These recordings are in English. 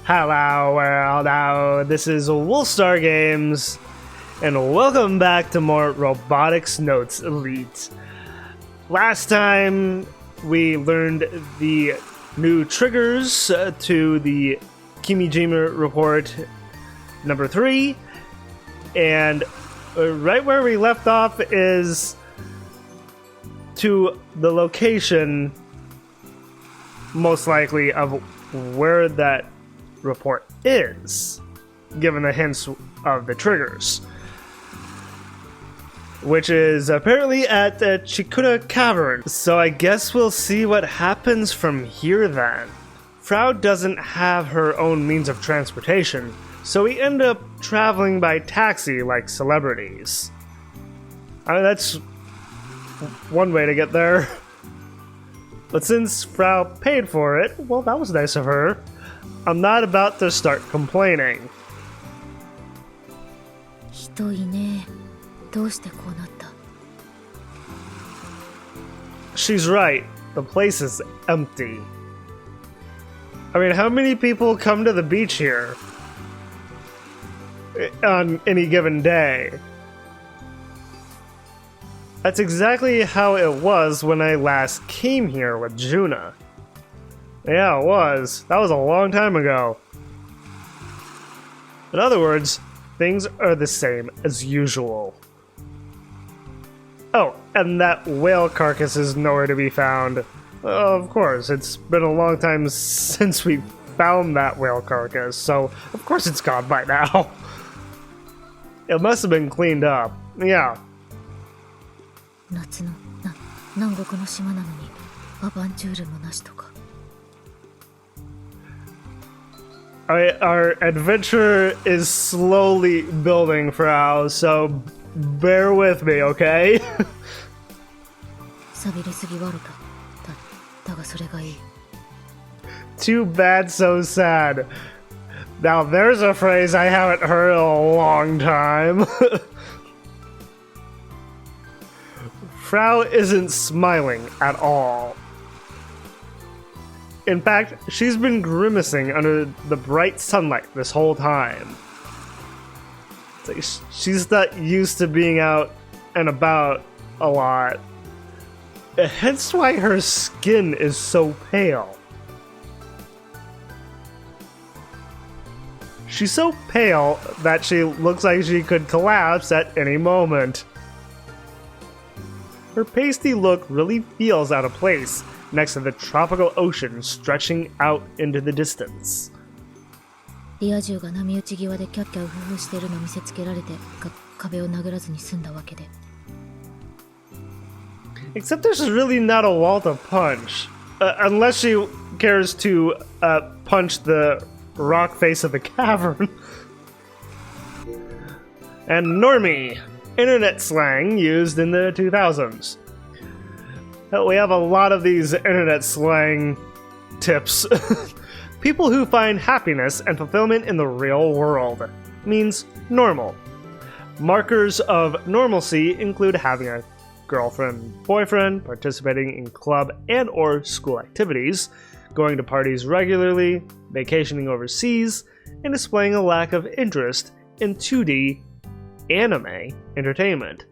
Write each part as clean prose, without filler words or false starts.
Hello world, this is Wolfstar Games, and welcome back to more Robotics Notes Elite. Last time we learned the new triggers to the Kimijima report number 3, and right where we left off is to the location, most likely, of where that report is, given the hints of the triggers, which is apparently at the Chikura Cavern. So I guess we'll see what happens from here then. Frau doesn't have her own means of transportation, so we end up traveling by taxi like celebrities. I mean, that's one way to get there. But since Frau paid for it, well, that was nice of her. I'm not about to start complaining. She's right. The place is empty. I mean, how many people come to the beach here on any given day? That's exactly how it was when I last came here with Juna. Yeah, it was. That was a long time ago. In other words, things are the same as usual. Oh, and that whale carcass is nowhere to be found. Of course, it's been a long time since we found that whale carcass, so of course it's gone by now. It must have been cleaned up. Yeah. Our adventure is slowly building, Frau, so bear with me, okay? Too bad, so sad. Now there's a phrase I haven't heard in a long time. Frau isn't smiling at all. In fact, she's been grimacing under the bright sunlight this whole time. It's like she's not used to being out and about a lot. Hence why her skin is so pale. She's so pale that she looks like she could collapse at any moment. Her pasty look really feels out of place next to the tropical ocean stretching out into the distance. Except there's really not a wall to punch. Unless she cares to punch the rock face of the cavern. And normie, internet slang used in the 2000s. We have a lot of these internet slang tips. People who find happiness and fulfillment in the real world means normal. Markers of normalcy include having a girlfriend, boyfriend, participating in club and or school activities, going to parties regularly, vacationing overseas, and displaying a lack of interest in 2D anime entertainment.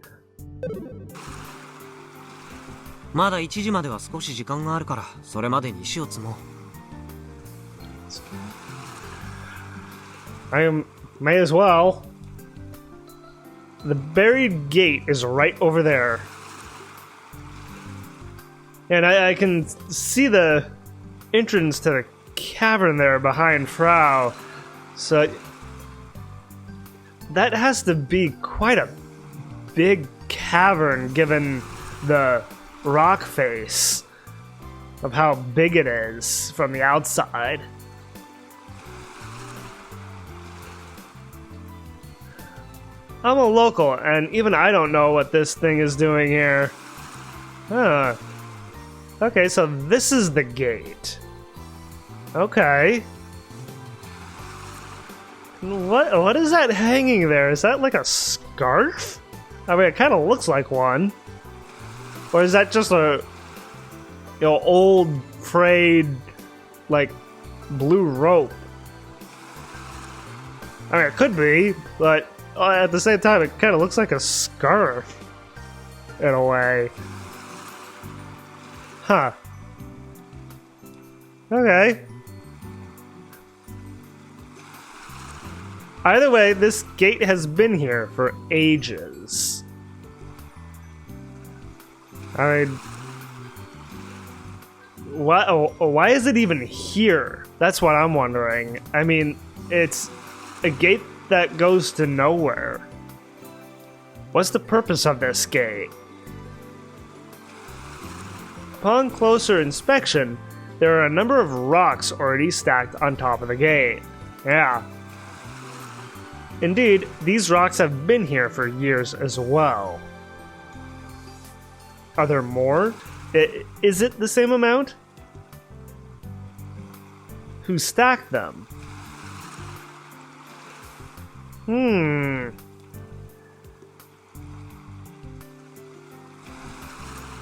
まだ1時までは少し時間があるから、それまでに石を積もう。May as well. The buried gate is right over there. And I can see the entrance to the cavern there behind Frau. So that has to be quite a big cavern given the rock face of how big it is from the outside. I'm a local, and even I don't know what this thing is doing here. Huh. Okay, so this is the gate. Okay. What is that hanging there? Is that like a scarf? I mean, it kind of looks like one. Or is that just a, old frayed, like, blue rope? I mean, it could be, but at the same time, it kind of looks like a scarf. In a way. Huh. Okay. Either way, this gate has been here for ages. I mean... why is it even here? That's what I'm wondering. I mean, it's a gate that goes to nowhere. What's the purpose of this gate? Upon closer inspection, there are a number of rocks already stacked on top of the gate. Yeah. Indeed, these rocks have been here for years as well. Are there more? Is it the same amount? Who stacked them?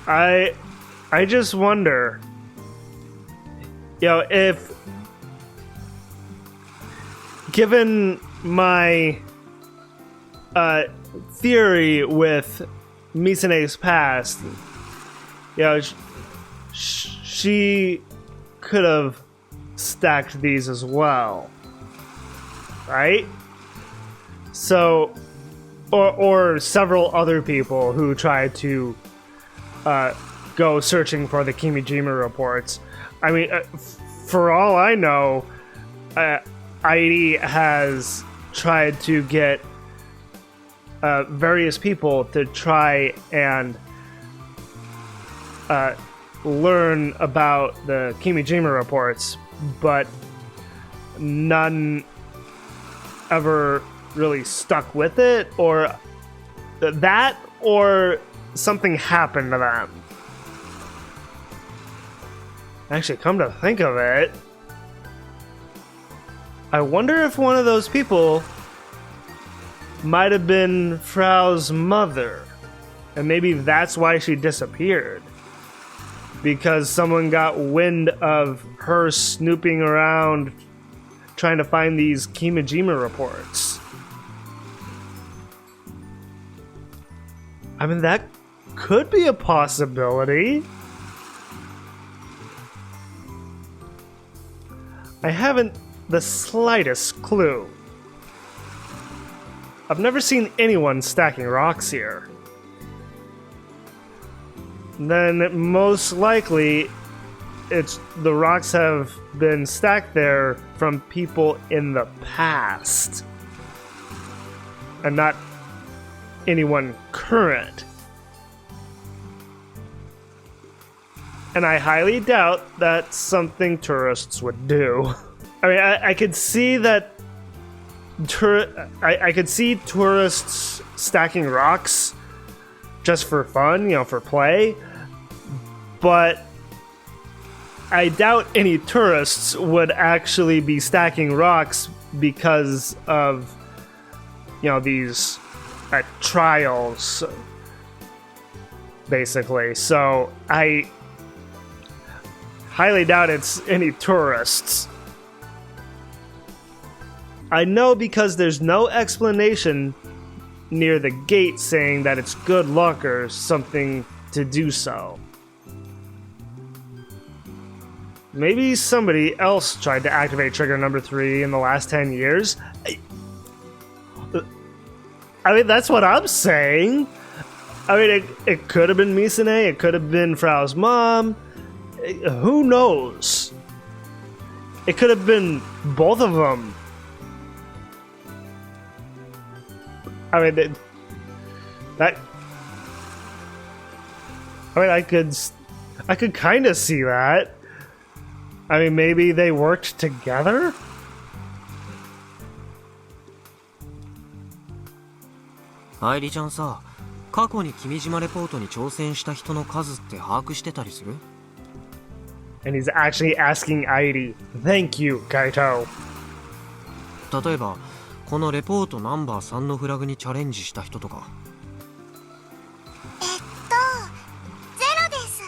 I just wonder, you know, if, given my theory with Misane's past, you know, she could have stacked these as well, right? So, or several other people who tried to go searching for the Kimijima reports. I mean, for all I know, Airi has tried to get various people to try and learn about the Kimijima reports, but none ever really stuck with it, or that, or something happened to them. Actually, come to think of it, I wonder if one of those people might have been Frau's mother, and maybe that's why she disappeared. Because someone got wind of her snooping around trying to find these Kimijima reports. I mean, that could be a possibility. I haven't the slightest clue. I've never seen anyone stacking rocks here. Then most likely the rocks have been stacked there from people in the past and not anyone current. And I highly doubt that's something tourists would do. I mean, I could see that I could see tourists stacking rocks just for fun, you know, for play. But I doubt any tourists would actually be stacking rocks because of, you know, these trials, basically. So I highly doubt it's any tourists. I know because there's no explanation near the gate saying that it's good luck or something to do so. Maybe somebody else tried to activate trigger number 3 in the last 10 years. I mean, that's what I'm saying. I mean, it could have been Misane, it could have been Frau's mom. Who knows? It could have been both of them. I mean, I could kind of see that. I mean, maybe they worked together? Airiちゃんさ、過去に君島レポートに挑戦した人の数って把握してたりする? And he's actually asking Airi. Thank you, Kaito. 例えば、このレポートナンバー3のフラグにチャレンジした人とか。ゼロです。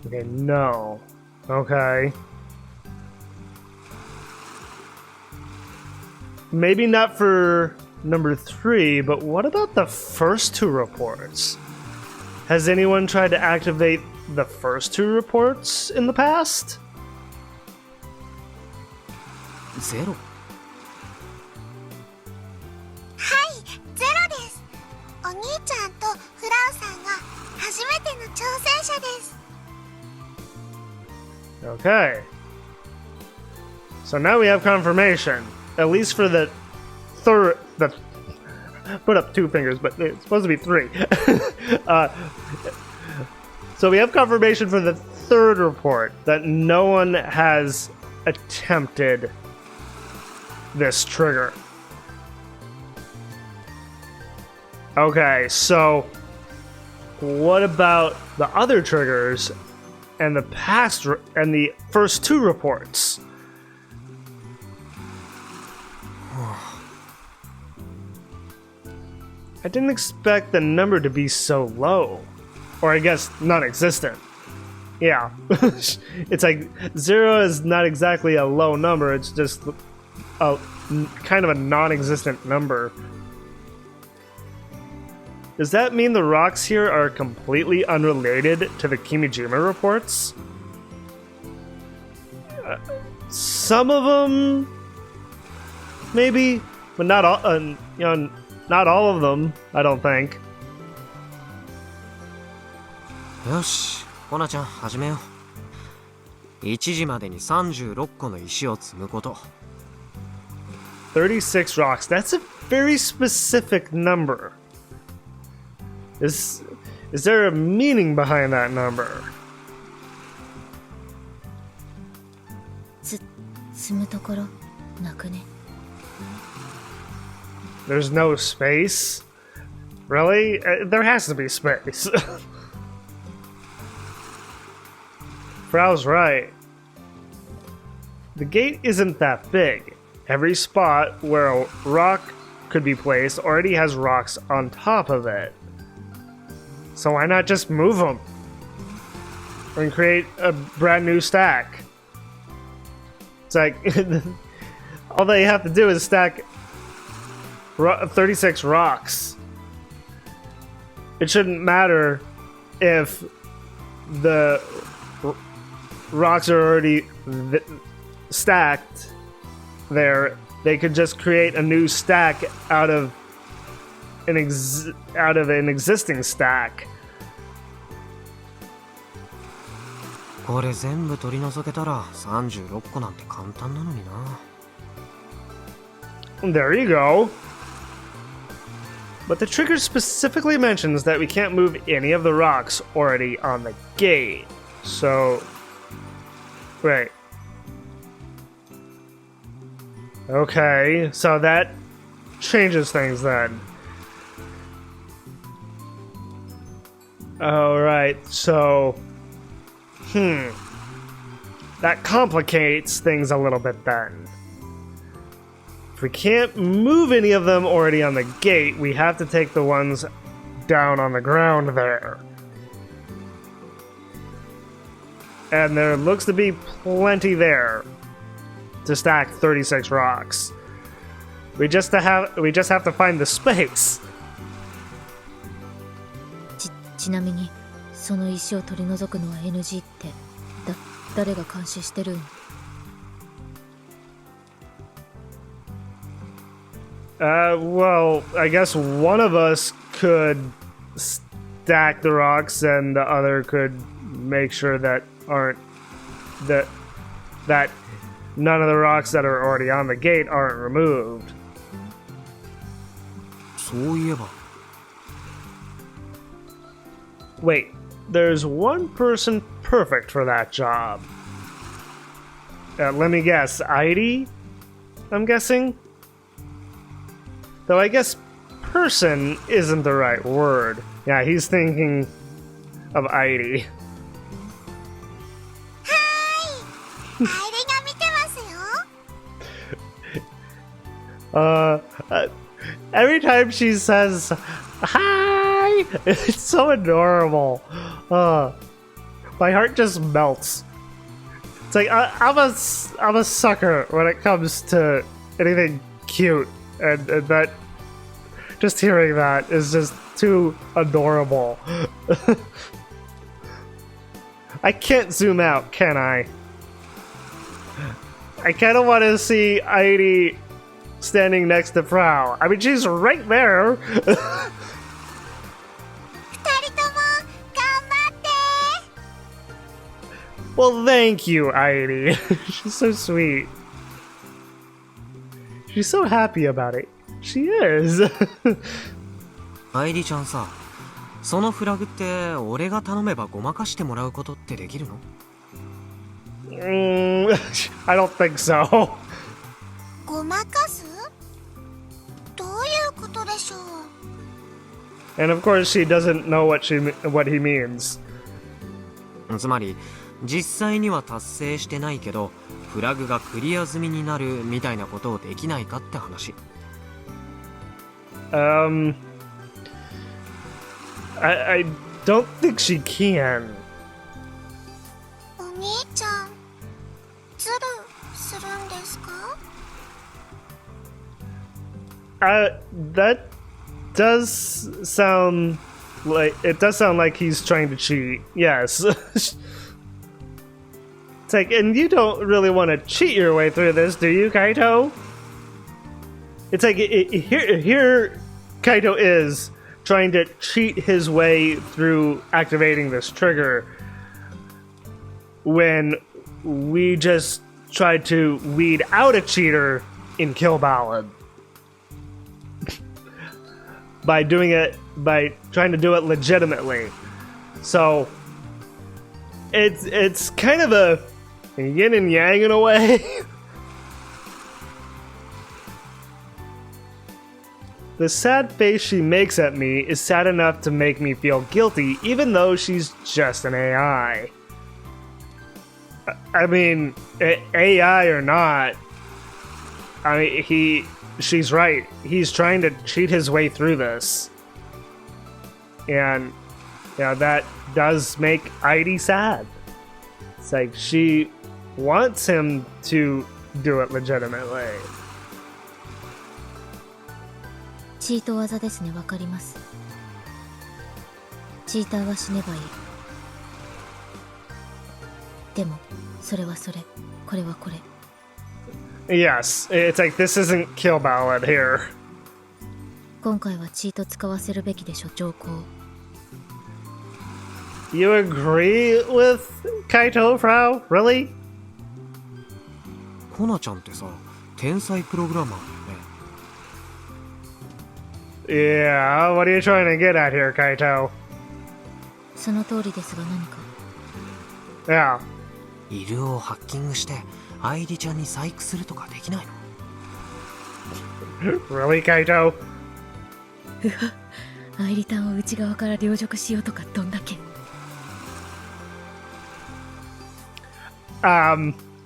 Okay, no. Okay. maybe not for number 3, but what about the first 2 reports? Has anyone tried to activate the first 2 reports in the past? ゼロ。はいゼロです。お兄ちゃんとフラウさんが初めての挑戦者です。 Okay. So now we have confirmation, at least for the third. Put up 2 fingers, but it's supposed to be 3. So we have confirmation for the 3rd report that no one has attempted this trigger. Okay, so what about the other triggers and the past and the first 2 reports? I didn't expect the number to be so low. Or I guess non-existent. Yeah. It's like 0 is not exactly a low number, it's just a kind of a non-existent number. Does that mean the rocks here are completely unrelated to the Kimijima reports? Some of them, maybe, but not all. Not all of them, I don't think. よし、コナちゃん始めよう。1時までに36個の石を積むこと。36 rocks. That's a very specific number. Is there a meaning behind that number? 積むところなくね。 There's no space? Really? There has to be space. Frau's right. The gate isn't that big. Every spot where a rock could be placed already has rocks on top of it. So why not just move them? And create a brand new stack? It's like, all they have to do is stack 36 rocks. It shouldn't matter if the rocks are already stacked there. They could just create a new stack out of an existing stack. これ全部取り除けたら36個なんて簡単なのにな。 There you go. But the trigger specifically mentions that we can't move any of the rocks already on the gate. So, right. Okay, so that changes things then. Alright, so... That complicates things a little bit then. If we can't move any of them already on the gate, we have to take the ones down on the ground there. And there looks to be plenty there to stack 36 rocks. We just have to find the space. ちなみにその石を取り除くのは NG って誰が監視してるん？ Well, I guess one of us could stack the rocks and the other could make sure that none of the rocks that are already on the gate aren't removed. そういえば。 Wait, there's one person perfect for that job. Let me guess, Heidi? I'm guessing? Though I guess person isn't the right word. Yeah, he's thinking of Heidi. Hi! アイリが見てますよ。 Every time she says hi, it's so adorable. My heart just melts. It's like I'm a sucker when it comes to anything cute, and that just hearing that is just too adorable. I can't zoom out, can I? I kind of want to see Heidi standing next to Frau. I mean, she's right there. 二人とも頑張って Well, thank you, Heidi. She's so sweet. She's so happy about it. She is. アイリちゃんさ、そのフラグって俺が頼めばごまかしてもらうことってできるの？ I don't think so. ごまかす？どういうことでしょう？ And of course, she doesn't know what he means. つまり実際には達成してないけどフラグがクリア済みになるみたいなことをできないかって話。I don't think she can. お兄ちゃん、ズルするんですか？ That does sound like he's trying to cheat. Yes. It's like, and you don't really want to cheat your way through this, do you, Kaito? It's like, here Kaito is trying to cheat his way through activating this trigger when we just tried to weed out a cheater in Kill Ballad. By trying to do it legitimately. So it's kind of a yin and yang in a way. The sad face she makes at me is sad enough to make me feel guilty, even though she's just an AI. I mean, AI or not, I mean, she's right. He's trying to cheat his way through this. And, yeah, that does make Heidi sad. It's like she wants him to do it legitimately. チート技ですね、わかります。チーターは死ねばいい。でも、それはそれ、これはこれ。Yes, it's like this isn't Kill Ballad here. 今回はチート使わせるべきでしょ、上皇。You agree with Kaito, Frau? Really? コナちゃんってさ、天才プログラマーだよね。Yeah, what are you trying to get at here, Kaito? その通りですが何か。Yeah. イルをハッキングしてアイリちゃんに細工するとかできないの？ Really, Kaito? アイリタンを内側から凌辱しようとかどんだけ。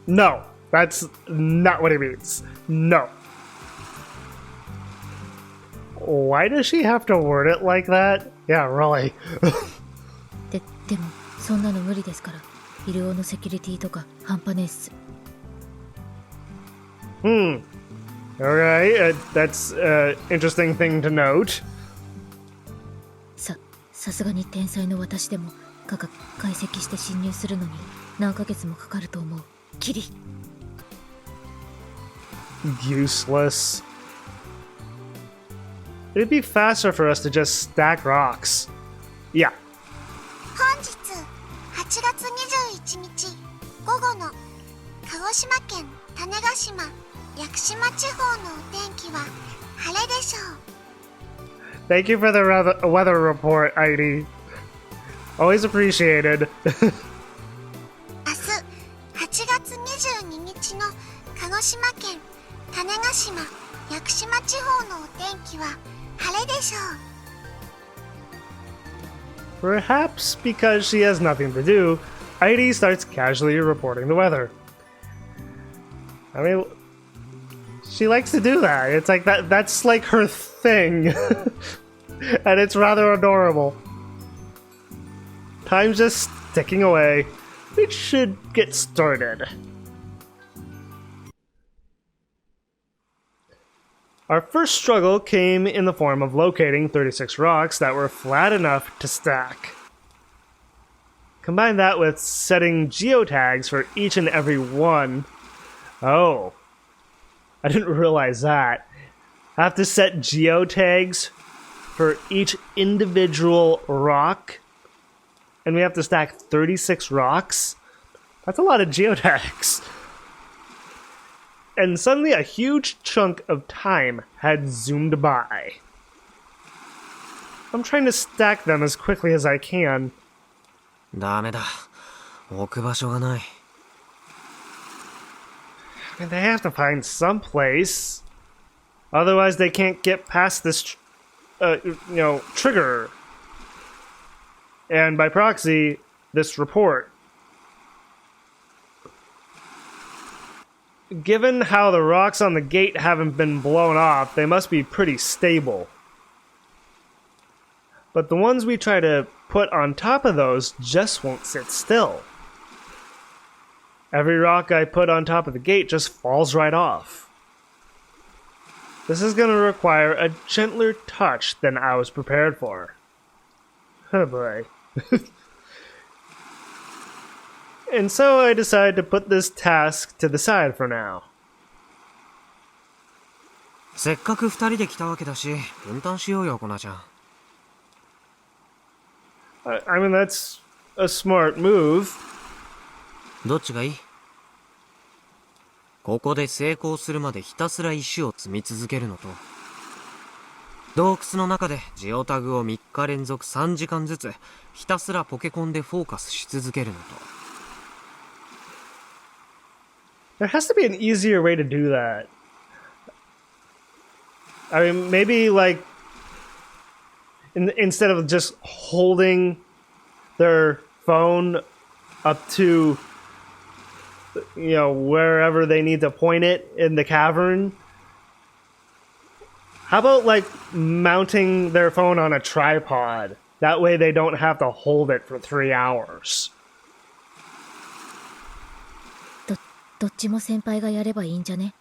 No. That's not what he means. No. Why does she have to word it like that? Yeah, really. でもそんなの無理ですから。医療のセキュリティとか半端ねえっす。Okay, that's an interesting thing to note. さすがに天才の私でも解析して侵入するのに何ヶ月もかかると思う。キリ。Useless. It'd be faster for us to just stack rocks. Yeah. 本日8月21日午後の鹿児島県種子島屋久島地方のお天気は晴れでしょう。 Thank you for the weather report, Heidi. Always appreciated. 明日8月22日の鹿児島県種子島屋久島地方のお天気は晴れでしょう。 Perhaps because she has nothing to do, Heidi starts casually reporting the weather. I mean, she likes to do that. It's like that's like her thing. And it's rather adorable. Time's just ticking away. We should get started. Our first struggle came in the form of locating 36 rocks that were flat enough to stack. Combine that with setting geotags for each and every one. Oh, I didn't realize that. I have to set geotags for each individual rock, and we have to stack 36 rocks? That's a lot of geotags. And suddenly a huge chunk of time had zoomed by. I'm trying to stack them as quickly as I can. ダメだ。置く場所がない。I mean, they have to find some place. Otherwise, they can't get past this, trigger. And by proxy, this report. Given how the rocks on the gate haven't been blown off, they must be pretty stable. But the ones we try to put on top of those just won't sit still. Every rock I put on top of the gate just falls right off. This is going to require a gentler touch than I was prepared for. Oh boy. And so I decided to put this task to the side for now. せっかく二人で来たわけだし、分担しようよ、コナちゃん。I mean, that's a smart move. どっちがいい？ここで成功するまでひたすら石を積み続けるのと、洞窟の中でジオタグを3日連続3時間ずつひたすらポケコンでフォーカスし続けるのと。There has to be an easier way to do that. I mean, maybe like instead of just holding their phone up to, wherever they need to point it in the cavern. How about like mounting their phone on a tripod? That way they don't have to hold it for 3 hours. どっちも先輩がやればいいんじゃね?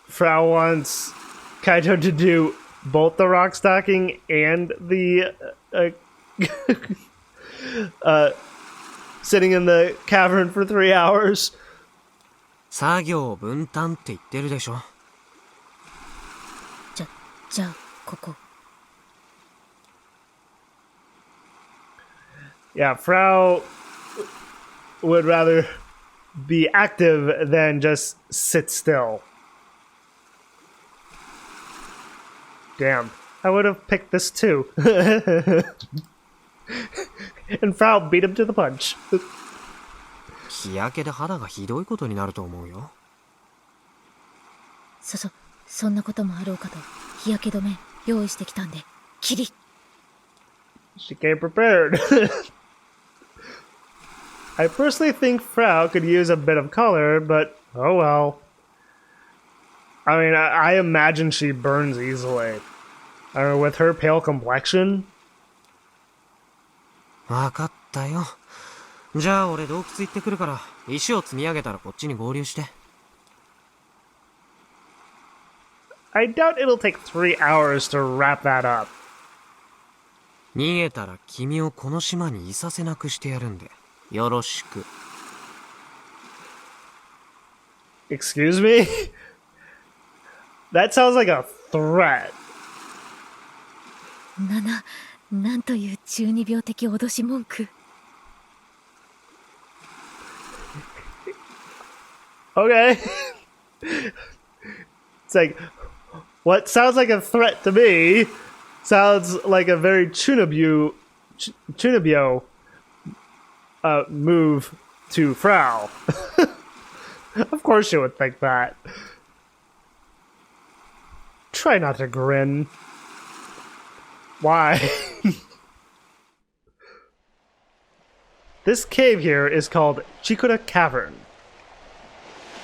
Frau wants Kaito to do both the rock stacking and the sitting in the cavern for 3 hours. 作業分担って言ってるでしょ。じゃあここ。Yeah, Frau would rather be active than just sit still. Damn, I would have picked this too. And Frau beat him to the punch. 日焼けで肌がひどいことになると思うよ。そんなこともあろうかと日焼け止め用意してきたんで、キリ。She came prepared. I personally think Frau could use a bit of color, but oh well. I mean, I imagine she burns easily. I don't know, with her pale complexion. わかったよ。じゃあ俺洞窟行ってくるから、石を積み上げたらこっちに合流して。I doubt it'll take 3 hours to wrap that up. 逃げたら君をこの島にいさせなくしてやるんで、よろしく。Excuse me? That sounds like a threat. なんという中二病的脅し文句。Okay. It's like, what sounds like a threat to me sounds like a very Chunibyo move to Frau. Of course she would think that. Try not to grin. Why? This cave here is called Chikura Cavern.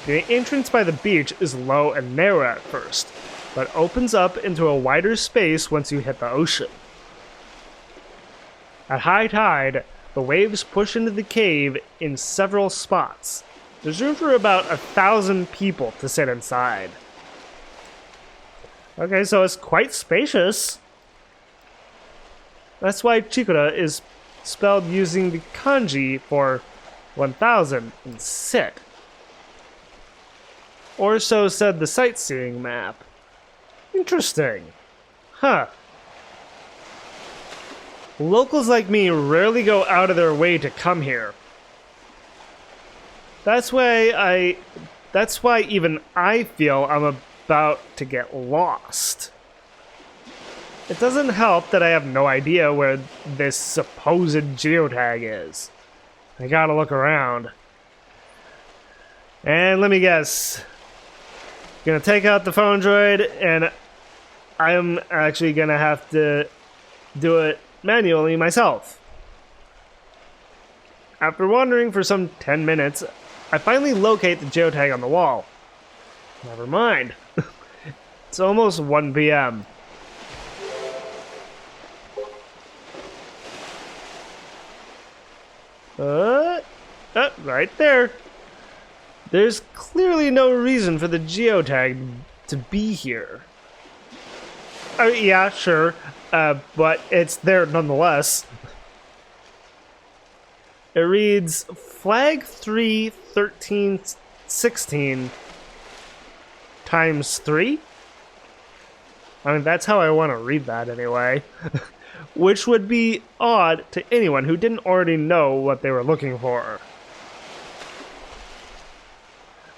The entrance by the beach is low and narrow at first, but opens up into a wider space once you hit the ocean. At high tide, the waves push into the cave in several spots. There's room for about 1,000 people to sit inside. Okay, so it's quite spacious. That's why Chikura is spelled using the kanji for 1000 in sit. Or so said the sightseeing map. Interesting. Huh. Locals like me rarely go out of their way to come here. That's why even I feel I'm about to get lost. It doesn't help that I have no idea where this supposed geotag is. I gotta look around. And let me guess. Gonna take out the phone droid, and I'm actually gonna have to do it manually myself. After wandering for some 10 minutes, I finally locate the geotag on the wall. Never mind. It's almost 1 p.m. Right there. There's clearly no reason for the geotag to be here. Yeah, sure, but it's there nonetheless. It reads flag 31316 times 3. I mean, that's how I want to read that anyway. Which would be odd to anyone who didn't already know what they were looking for.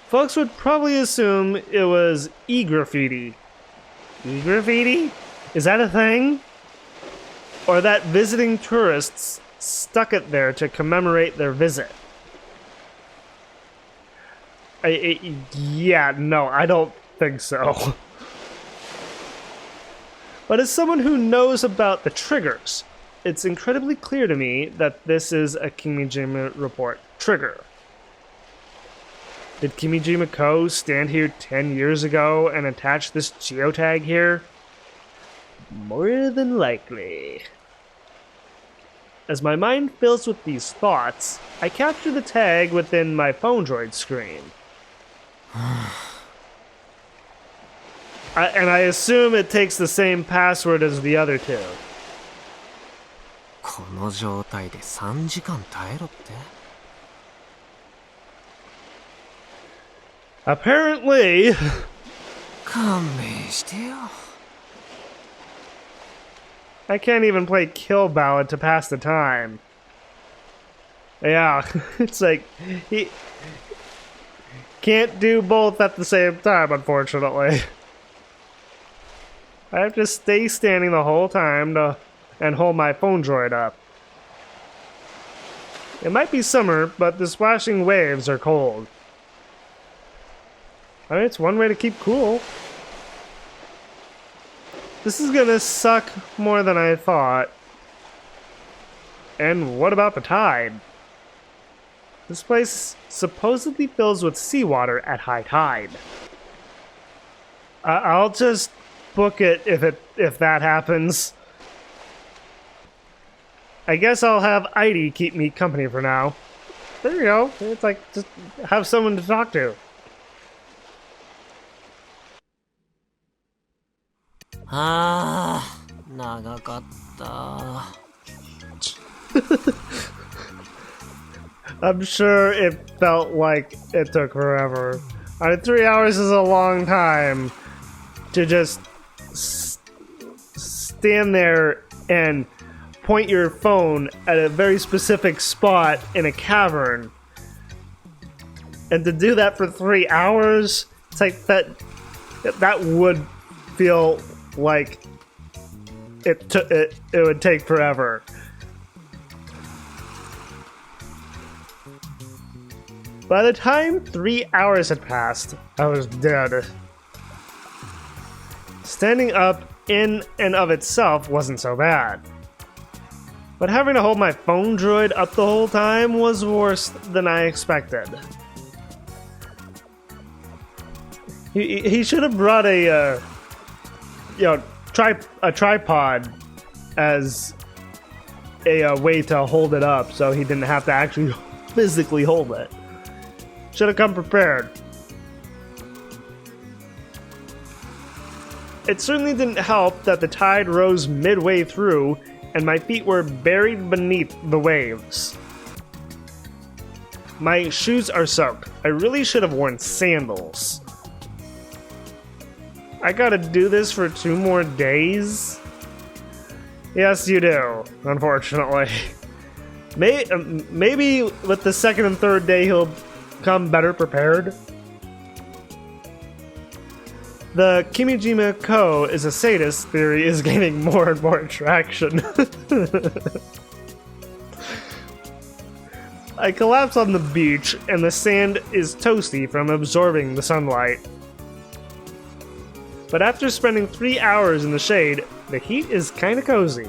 Folks would probably assume it was e-graffiti. E-graffiti? Is that a thing? Or that visiting tourists stuck it there to commemorate their visit. Yeah, no, I don't think so. But as someone who knows about the triggers, it's incredibly clear to me that this is a Kimijima report trigger. Did Kimijima Co. stand here 10 years ago and attach this geotag here? More than likely. As my mind fills with these thoughts, I capture the tag within my phone droid screen. And I assume it takes the same password as the other two. この状態で3時間耐えろって Apparently. 勘弁してよ I can't even play Kill Ballad to pass the time. Yeah, it's like he can't do both at the same time, unfortunately. I have to stay standing the whole time and hold my phone droid up. It might be summer, but the splashing waves are cold. I mean, it's one way to keep cool. This is gonna suck more than I thought. And what about the tide? This place supposedly fills with seawater at high tide. I'll just book it if that happens. I guess I'll have Heidi keep me company for now. There you go. It's like just have someone to talk to. Ah, 長かった I'm sure it felt like it took forever. I mean, 3 hours is a long time to just stand there and point your phone at a very specific spot in a cavern. And to do that for 3 hours, it's like that would feel like it would take forever. By the time 3 hours had passed, I was dead. Standing up in and of itself wasn't so bad. But having to hold my phone droid up the whole time was worse than I expected. He should have brought a tripod as a way to hold it up, so he didn't have to actually physically hold it. Should have come prepared. It certainly didn't help that the tide rose midway through and my feet were buried beneath the waves. My shoes are soaked. I really should have worn sandals. I gotta do this for 2 more days? Yes, you do, unfortunately. Maybe with the 2nd and 3rd day he'll come better prepared. The Kimijima Ko is a sadist theory is gaining more and more traction. I collapse on the beach and the sand is toasty from absorbing the sunlight. But after spending 3 hours in the shade, the heat is kinda cozy.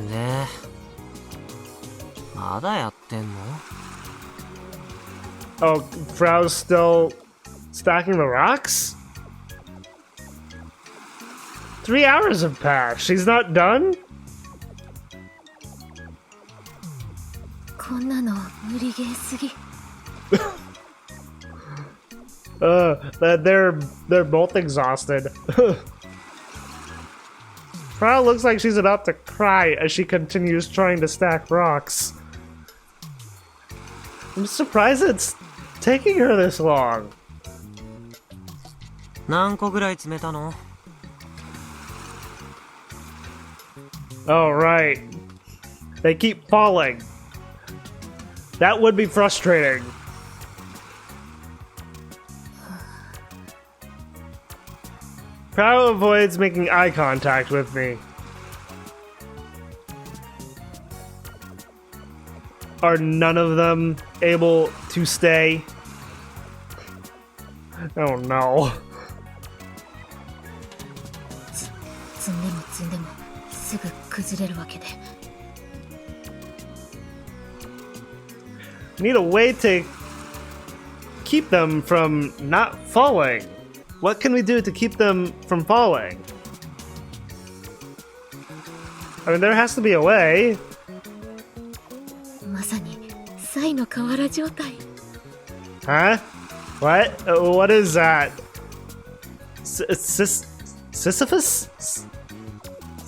で、まだやってんの? Oh, Frau's still stacking the rocks? 3 hours have passed. She's not done? こんなの無理ゲーすぎ。They're both exhausted. Frau looks like she's about to cry as she continues trying to stack rocks. I'm surprised it's taking her this long. 何個ぐらい詰めたの? Oh, right. They keep falling. That would be frustrating. Frau avoids making eye contact with me. Are none of them able to stay? Oh no. 積んでも積んでもすぐ崩れるわけで。Need a way to keep them from not falling. What can we do to keep them from falling? I mean, there has to be a way. まさにサイの河原状態。Huh? What? What is that? Sisyphus? Is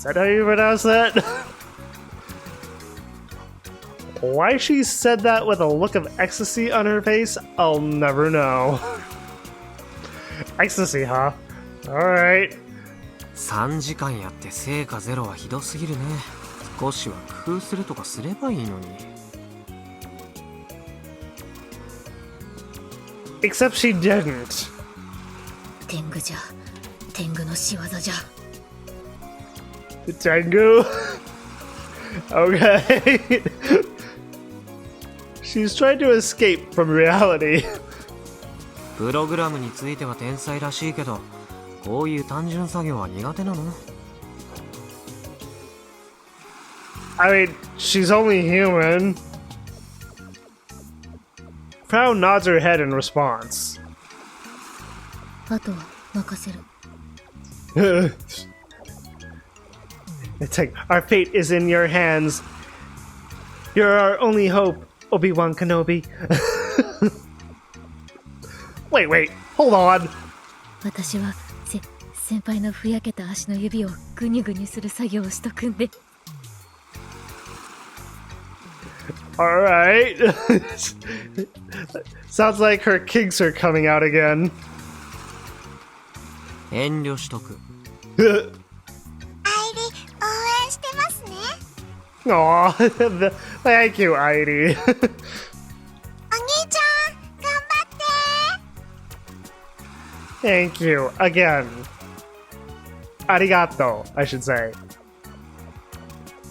that how you pronounce that? Why she said that with a look of ecstasy on her face, I'll never know. Ecstasy, huh? Alright. 3時間やって成果ゼロはひどすぎるね。少しは工夫するとかすればいいのに。Except she didn't. 天狗じゃ。天狗の仕業じゃ。Tengu? Okay. She's trying to escape from reality. プログラムについては天才らしいけど、こういう単純作業は苦手なの? I mean, she's only human. Frau nods her head in response. あとは任せる。It's like, our fate is in your hands. You're our only hope, Obi-Wan Kenobi. Wait, hold on. 私は先輩のふやけた足の指をグニュグニュする作業をしとくんで。Alright. Sounds like her kinks are coming out again. 遠慮しとく。愛理応援してますね。Aw, thank you, Heidi. お兄ちゃん頑張って。 Thank you, again. Arigato, I should say.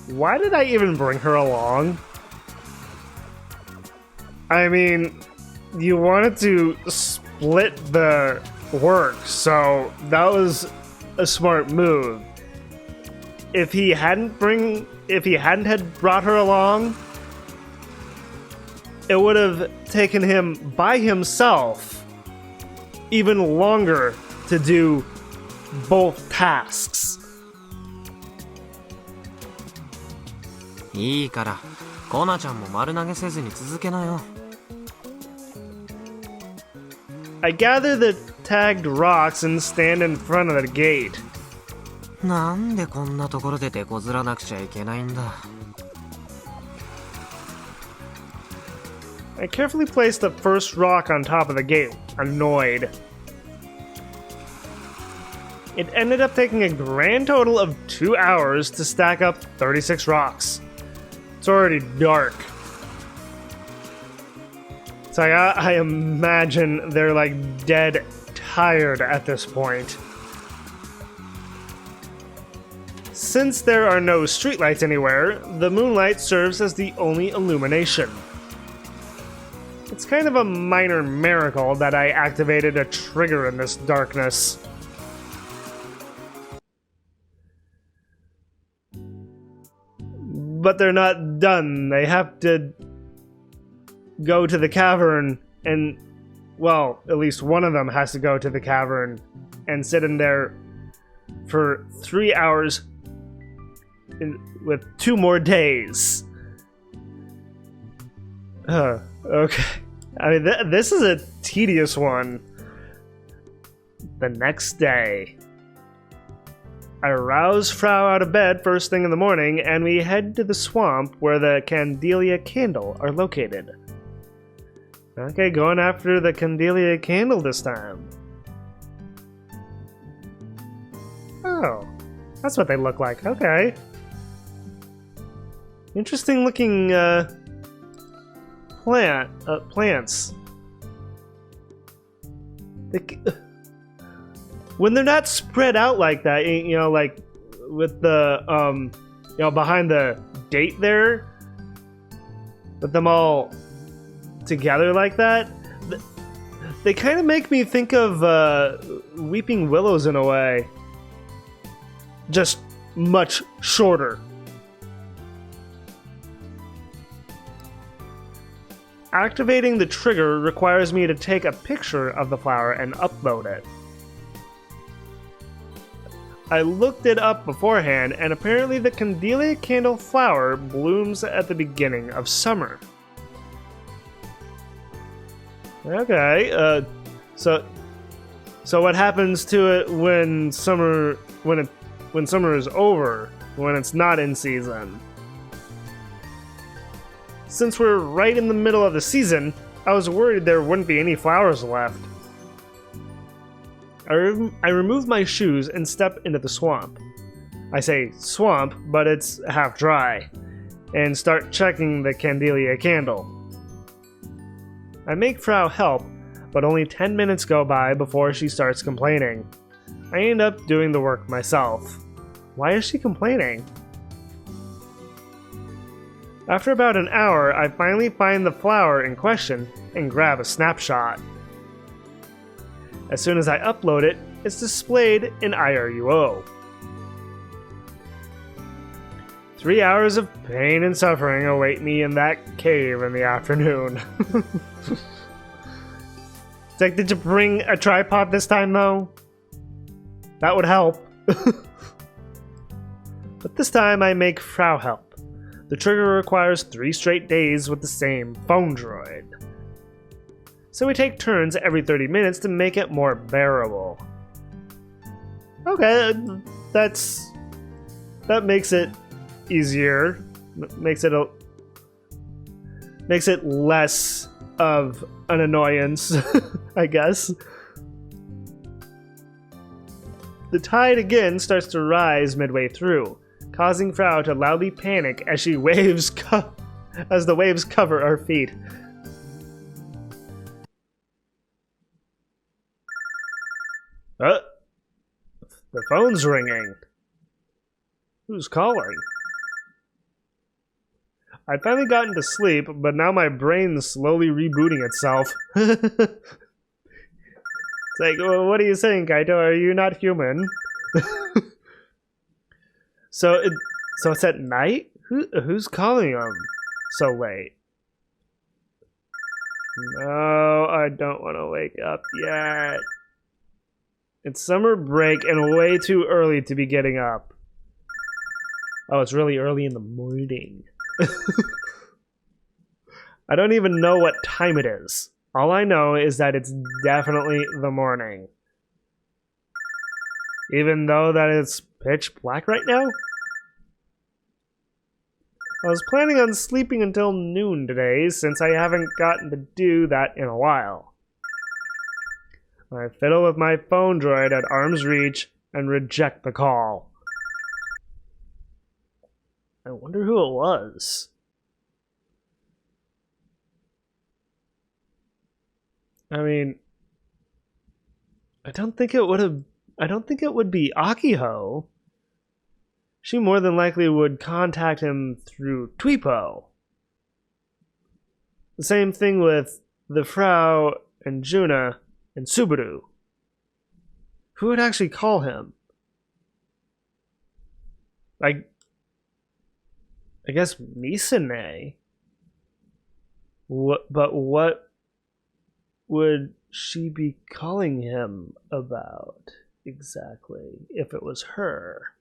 Why did I even bring her along? I mean, you wanted to split the work, so that was a smart move. If he hadn't had brought her along, it would have taken him by himself even longer to do both tasks. いいから、コナちゃんも丸投げせずに続けなよ。I gather that tagged rocks and stand in front of the gate. なんでこんなところで手こずらなくちゃいけないんだ。I carefully placed the first rock on top of the gate, annoyed. It ended up taking a grand total of 2 hours to stack up 36 rocks. It's already dark. So I imagine they're like dead tired at this point. Since there are no streetlights anywhere, the moonlight serves as the only illumination. It's kind of a minor miracle that I activated a trigger in this darkness. But they're not done. They have to go to the cavern and, well, at least one of them has to go to the cavern and sit in there for 3 hours with 2 more days. Okay. I mean, this is a tedious one. The next day, I rouse Frau out of bed first thing in the morning, and we head to the swamp where the Candelia Candle are located. Okay, going after the Candelia Candle this time. Oh, that's what they look like. Okay. Interesting looking, plants. When they're not spread out like that, you know, like with the, you know, behind the gate there, with them all together like that, they kind of make me think of weeping willows in a way. Just much shorter. Activating the trigger requires me to take a picture of the flower and upload it. I looked it up beforehand, and apparently the Candelia Candle flower blooms at the beginning of summer. Okay, so what happens to it when summer is over, when it's not in season? Since we're right in the middle of the season, I was worried there wouldn't be any flowers left. I remove my shoes and step into the swamp. I say swamp, but it's half dry, and start checking the Candelia Candle. I make Frau help, but only 10 minutes go by before she starts complaining. I end up doing the work myself. Why is she complaining? After about an hour, I finally find the flower in question and grab a snapshot. As soon as I upload it, it's displayed in IRUO. 3 hours of pain and suffering await me in that cave in the afternoon. It's like, did you bring a tripod this time, though? That would help. But this time I make Frau help. The trigger requires 3 straight days with the same phone droid. So we take turns every 30 minutes to make it more bearable. Okay, that makes it easier. Makes it less of an annoyance, I guess. The tide again starts to rise midway through, causing Frau to loudly panic as the waves cover our feet. The phone's ringing. Who's calling? I'd finally gotten to sleep, but now my brain's slowly rebooting itself. It's like, well, what are you saying, Kaito? Are you not human? So it's at night? Who's calling him so late? No, I don't want to wake up yet. It's summer break and way too early to be getting up. Oh, it's really early in the morning. I don't even know what time it is. All I know is that it's definitely the morning. Even though that it's pitch black right now? I was planning on sleeping until noon today, since I haven't gotten to do that in a while. I fiddle with my phone droid at arm's reach and reject the call. I wonder who it was. I mean, I don't think it would be Akiho. She more than likely would contact him through Tweepo. The same thing with the Frau and Juna and Subaru. Who would actually call him? I guess Misane. But what would she be calling him about exactly if it was her?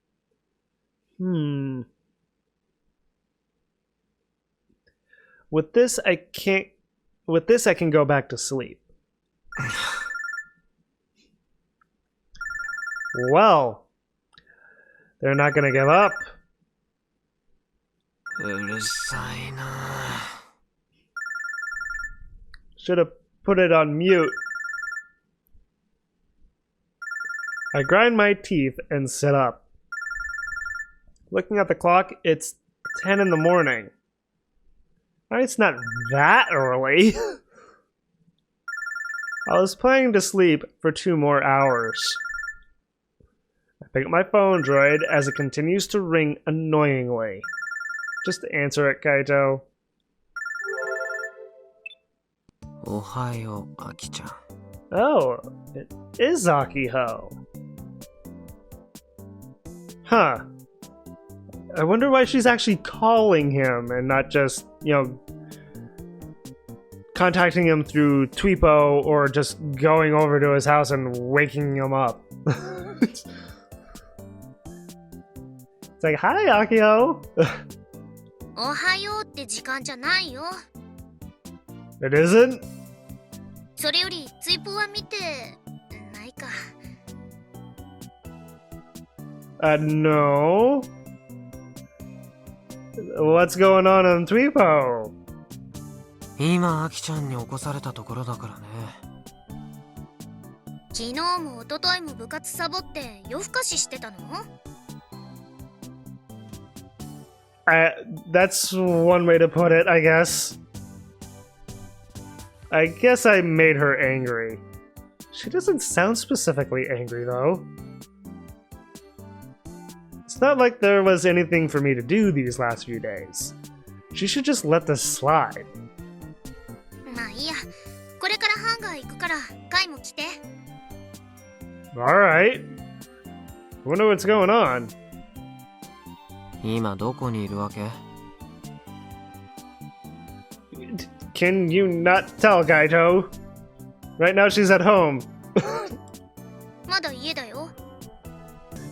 With this I can go back to sleep. Well, they're not gonna give up. うるさいな。 Should have put it on mute. I grind my teeth and sit up. Looking at the clock, it's 10 in the morning. It's not that early. I was planning to sleep for 2 more hours. I pick up my phone droid as it continues to ring annoyingly. Just answer it, Kaito. おはよう、アキちゃん。 Oh, it is Akiho. Huh. I wonder why she's actually calling him and not just, contacting him through Tweepo or just going over to his house and waking him up. It's like, hi, Akiho. おはようって時間じゃないよ。 It isn't? それよりツイポは見てないか。 No. What's going on Tweepo? 今、アキちゃんに起こされたところだからね。昨日も一昨日も部活サボって夜更かししてたの？ That's one way to put it, I guess. I guess I made her angry. She doesn't sound specifically angry, though. It's not like there was anything for me to do these last few days. She should just let this slide. まあいいや。これからハンガー行くからカイも来て。 Alright. Wonder what's going on. 今どこにいるわけ？ Can you not tell, Kaito? Right now she's at home. まだ家だよ。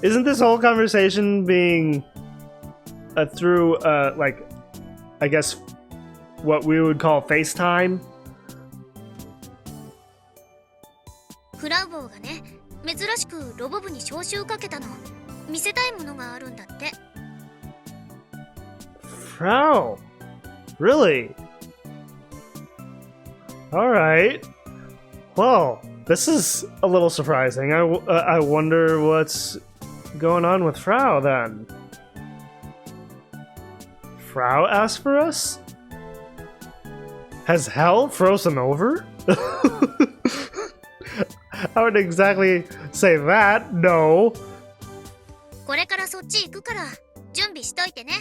Isn't this whole conversation being through, I guess, what we would call FaceTime? フラウボーがね、珍しくロボ部に招集かけたの。見せたいものがあるんだって。 Frau? Really? Alright. Well, this is a little surprising. I wonder what's going on with Frau, then. Frau asked for us? Has hell frozen over? I wouldn't exactly say that, no. これからそっち行くから準備しといてね。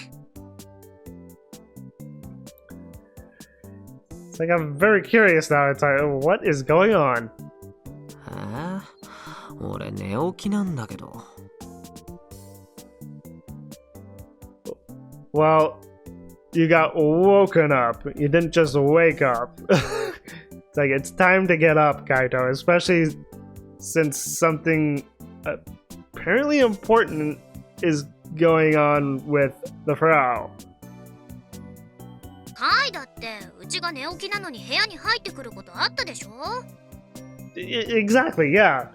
It's like I'm very curious now. It's like, what is going on? 俺寝起きなんだけど。 Well, you got woken up. You didn't just wake up. It's like, it's time to get up, Kaito, especially since something apparently important is going on with the Frau. カイだってうちが寝起きなのに部屋に入ってくることあったでしょ。 Exactly, yeah.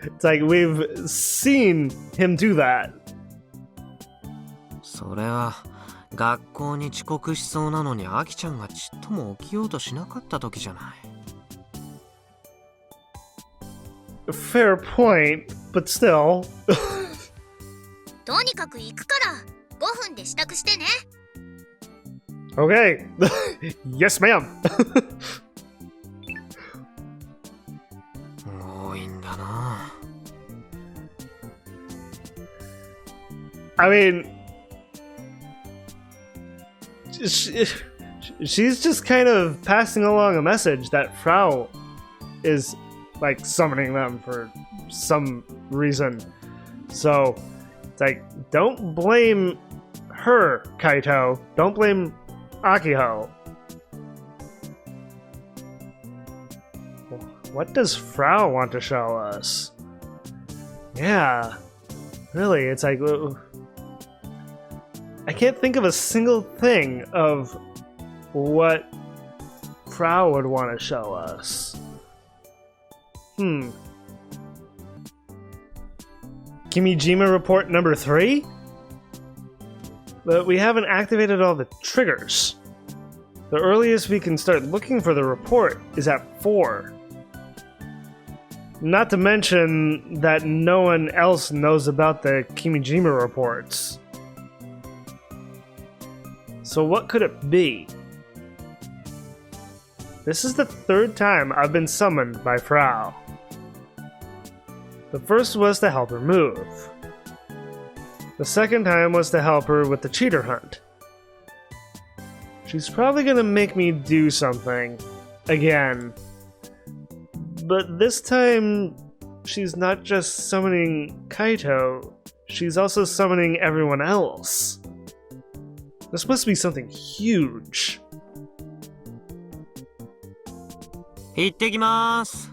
It's like we've seen him do that. それは学校に遅刻しそうなのにアキちゃんがちっとも起きようとしなかった時じゃない。Fair point, but still. とにかく行くから5分で支度してね。 Okay. Yes, ma'am. 多いんだな。I mean, she's just kind of passing along a message that Frau is like summoning them for some reason. So it's like, don't blame her, Kaito. Don't blame Akiho. What does Frau want to show us? Yeah, really, it's like, I can't think of a single thing of what Frau would want to show us. Kimijima report number 3? But we haven't activated all the triggers. The earliest we can start looking for the report is at 4. Not to mention that no one else knows about the Kimijima reports. So what could it be? This is the 3rd time I've been summoned by Frau. The first was to help her move. The second time was to help her with the cheater hunt. She's probably gonna make me do something. Again. But this time, she's not just summoning Kaito, she's also summoning everyone else. This must be something huge. 行ってきまーす。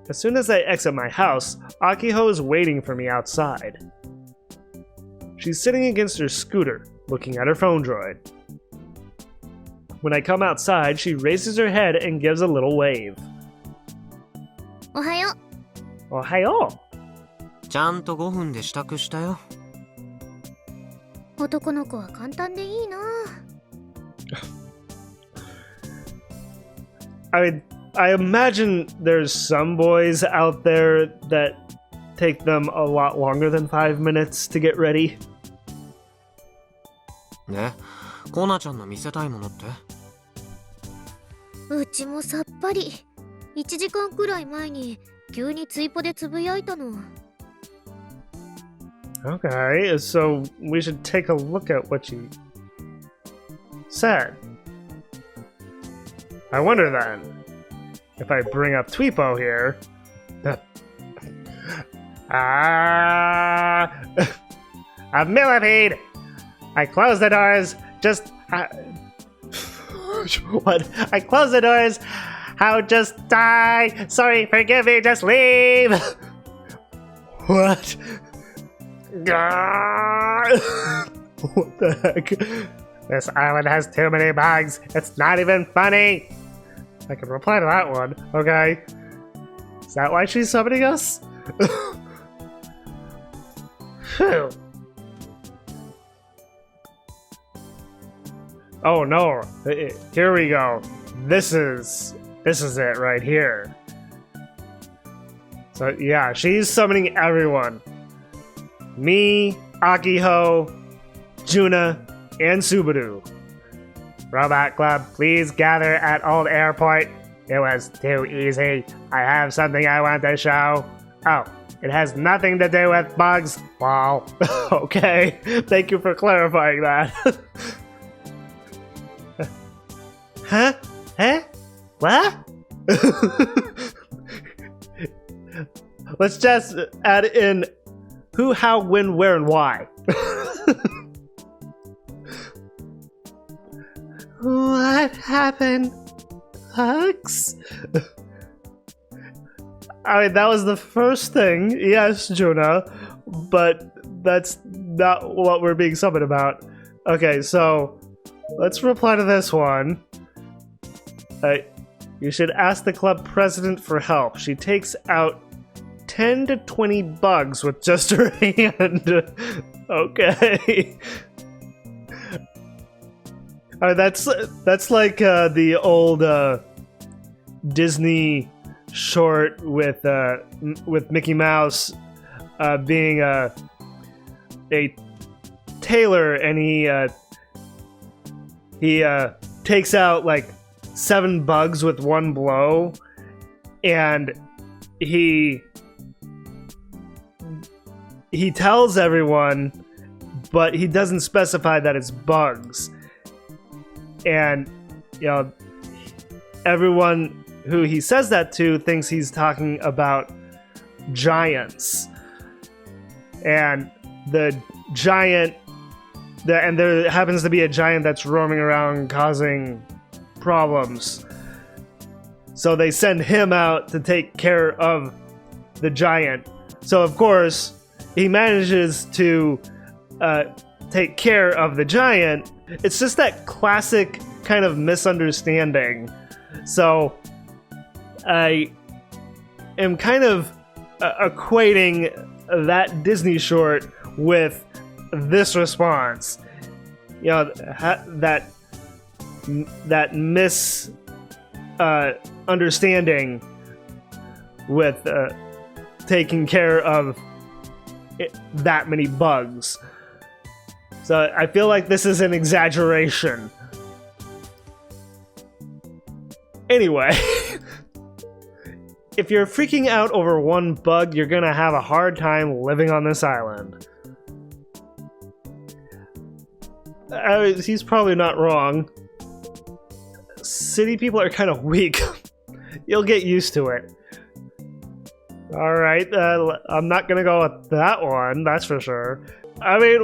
As soon as I exit my house, Akiho is waiting for me outside. She's sitting against her scooter, looking at her phone droid. When I come outside, she raises her head and gives a little wave. おはよう。 Ohayo! ちゃんと5分で支度したよ。男の子は簡単でいいな。 I imagine there's some boys out there that take them a lot longer than 5 minutes to get ready. で、コナちゃんの見せたいものって？うちもさっぱり。1時間くらい前に急にツイポでつぶやいたの。 Okay, so we should take a look at what she said. I wonder then, if I bring up Tweepo here... A millipede! I close the doors, just... What? I close the doors, I'll just die! Sorry, forgive me, just leave! What? What the heck? This island has too many bugs, it's not even funny! I can reply to that one, okay? Is that why she's summoning us? Phew. Oh no, here we go. This is it right here. So yeah, she's summoning everyone. Me, Akiho, Juna, and Subaru. Robot Club, please gather at Old Airport. It was too easy. I have something I want to show. Oh, it has nothing to do with bugs. Wow. Okay, thank you for clarifying that. Huh? Huh? What? Let's just add in who, how, when, where, and why. What happened? Bugs? I mean, that was the first thing, yes, Juna, but that's not what we're being summoned about. Okay, so let's reply to this one. You should ask the club president for help. She takes out 10 to 20 bugs with just her hand. Okay. That's like the old Disney short with Mickey Mouse being a tailor, and he takes out like 7 bugs with one blow, and he tells everyone, but he doesn't specify that it's bugs. And, you know, everyone who he says that to thinks he's talking about giants. And the giant, and there happens to be a giant that's roaming around causing problems. So they send him out to take care of the giant. So of course, he manages to take care of the giant. It's just that classic kind of misunderstanding. So I am kind of equating that Disney short with this response. You know, that misunderstanding with taking care of that many bugs. So I feel like this is an exaggeration. Anyway, if you're freaking out over one bug, you're gonna have a hard time living on this island. He's probably not wrong. City people are kind of weak. You'll get used to it. Alright, I'm not gonna go with that one, that's for sure. I mean,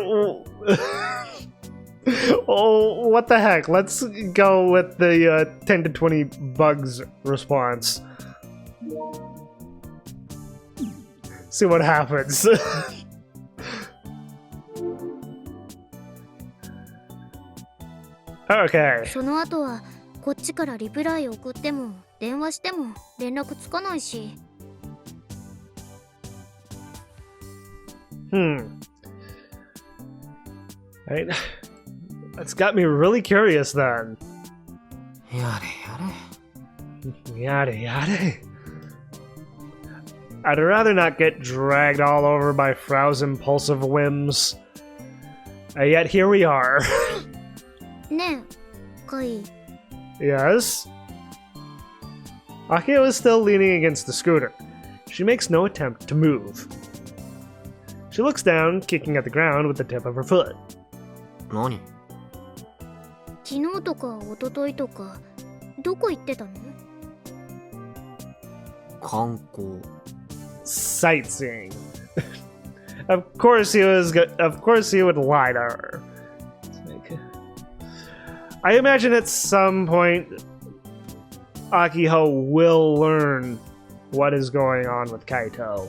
oh, what the heck? Let's go with the 10 to 20 bugs response. See what happens. Okay. その後はこっちからリプライ送っても電話しても連絡つかないし。Right. That's got me really curious then. Yada Yada yada. I'd rather not get dragged all over by Frau's impulsive whims. Yet here we are. ねえ、カイ。 Yes? Akio is still leaning against the scooter. She makes no attempt to move. She looks down, kicking at the ground with the tip of her foot. 何？昨日とか一昨日とかどこ行ってたの？観光。 Sightseeing. Of course he would lie to her. I imagine at some point Akiho will learn what is going on with Kaito.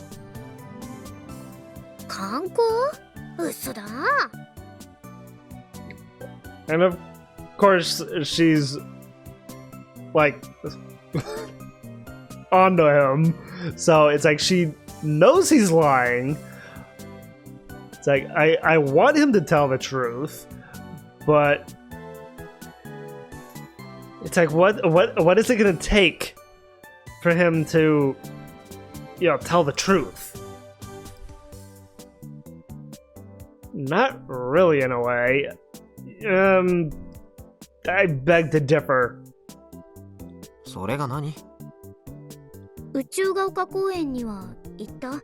観光？嘘だ。 And of course she's like onto him. So it's like she knows he's lying. It's like I want him to tell the truth, but it's like what is it gonna take for him to, you know, tell the truth? Not really, in a way. I beg to differ. それが何？宇宙が丘公園には行った？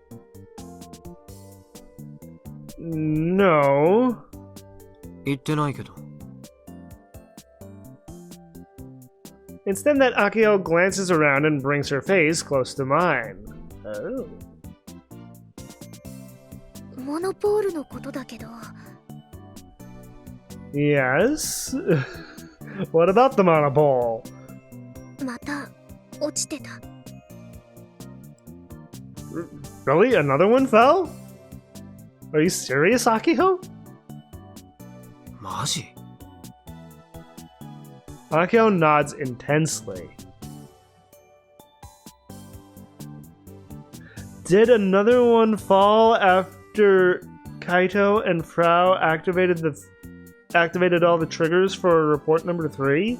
No. 行ってないけど。 Instead, that Akio glances around and brings her face close to mine. Oh. モノポールのことだけど。 Yes? What about the monopole? また落ちてた。 Really? Another one fell? Are you serious, Akiho? マジ？ Akio nods intensely. Did another one fall after Kaito and Frau activated all the triggers for report number 3?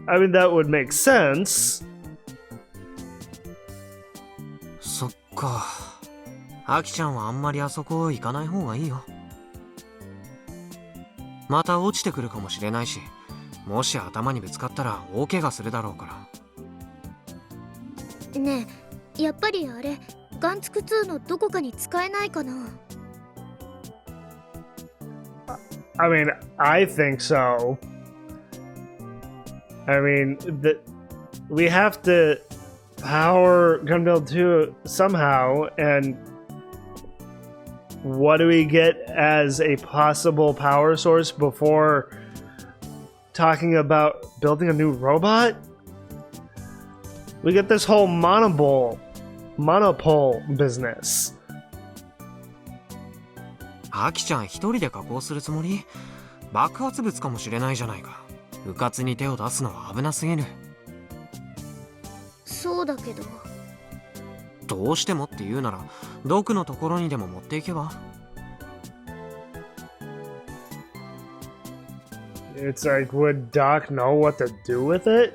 I mean, that would make sense. そっか。アキちゃんはあんまりあそこ行かない方がいいよ。また落ちてくるかもしれないし、もし頭にぶつかったら大怪我するだろうから。ねえ、やっぱりあれ、ガンツク2のどこかに使えないかな？ I mean, I think so. I mean, we have to power Gunbuild 2 somehow, and what do we get as a possible power source before talking about building a new robot? We get this whole monopole business. アキちゃん一人で加工するつもり？爆発物かもしれないじゃないか。うかつに手を出すのは危なすぎる。そうだけど。どうしてもって言うなら、ドクのところにでも持っていけば。It's like, would Doc know what to do with it?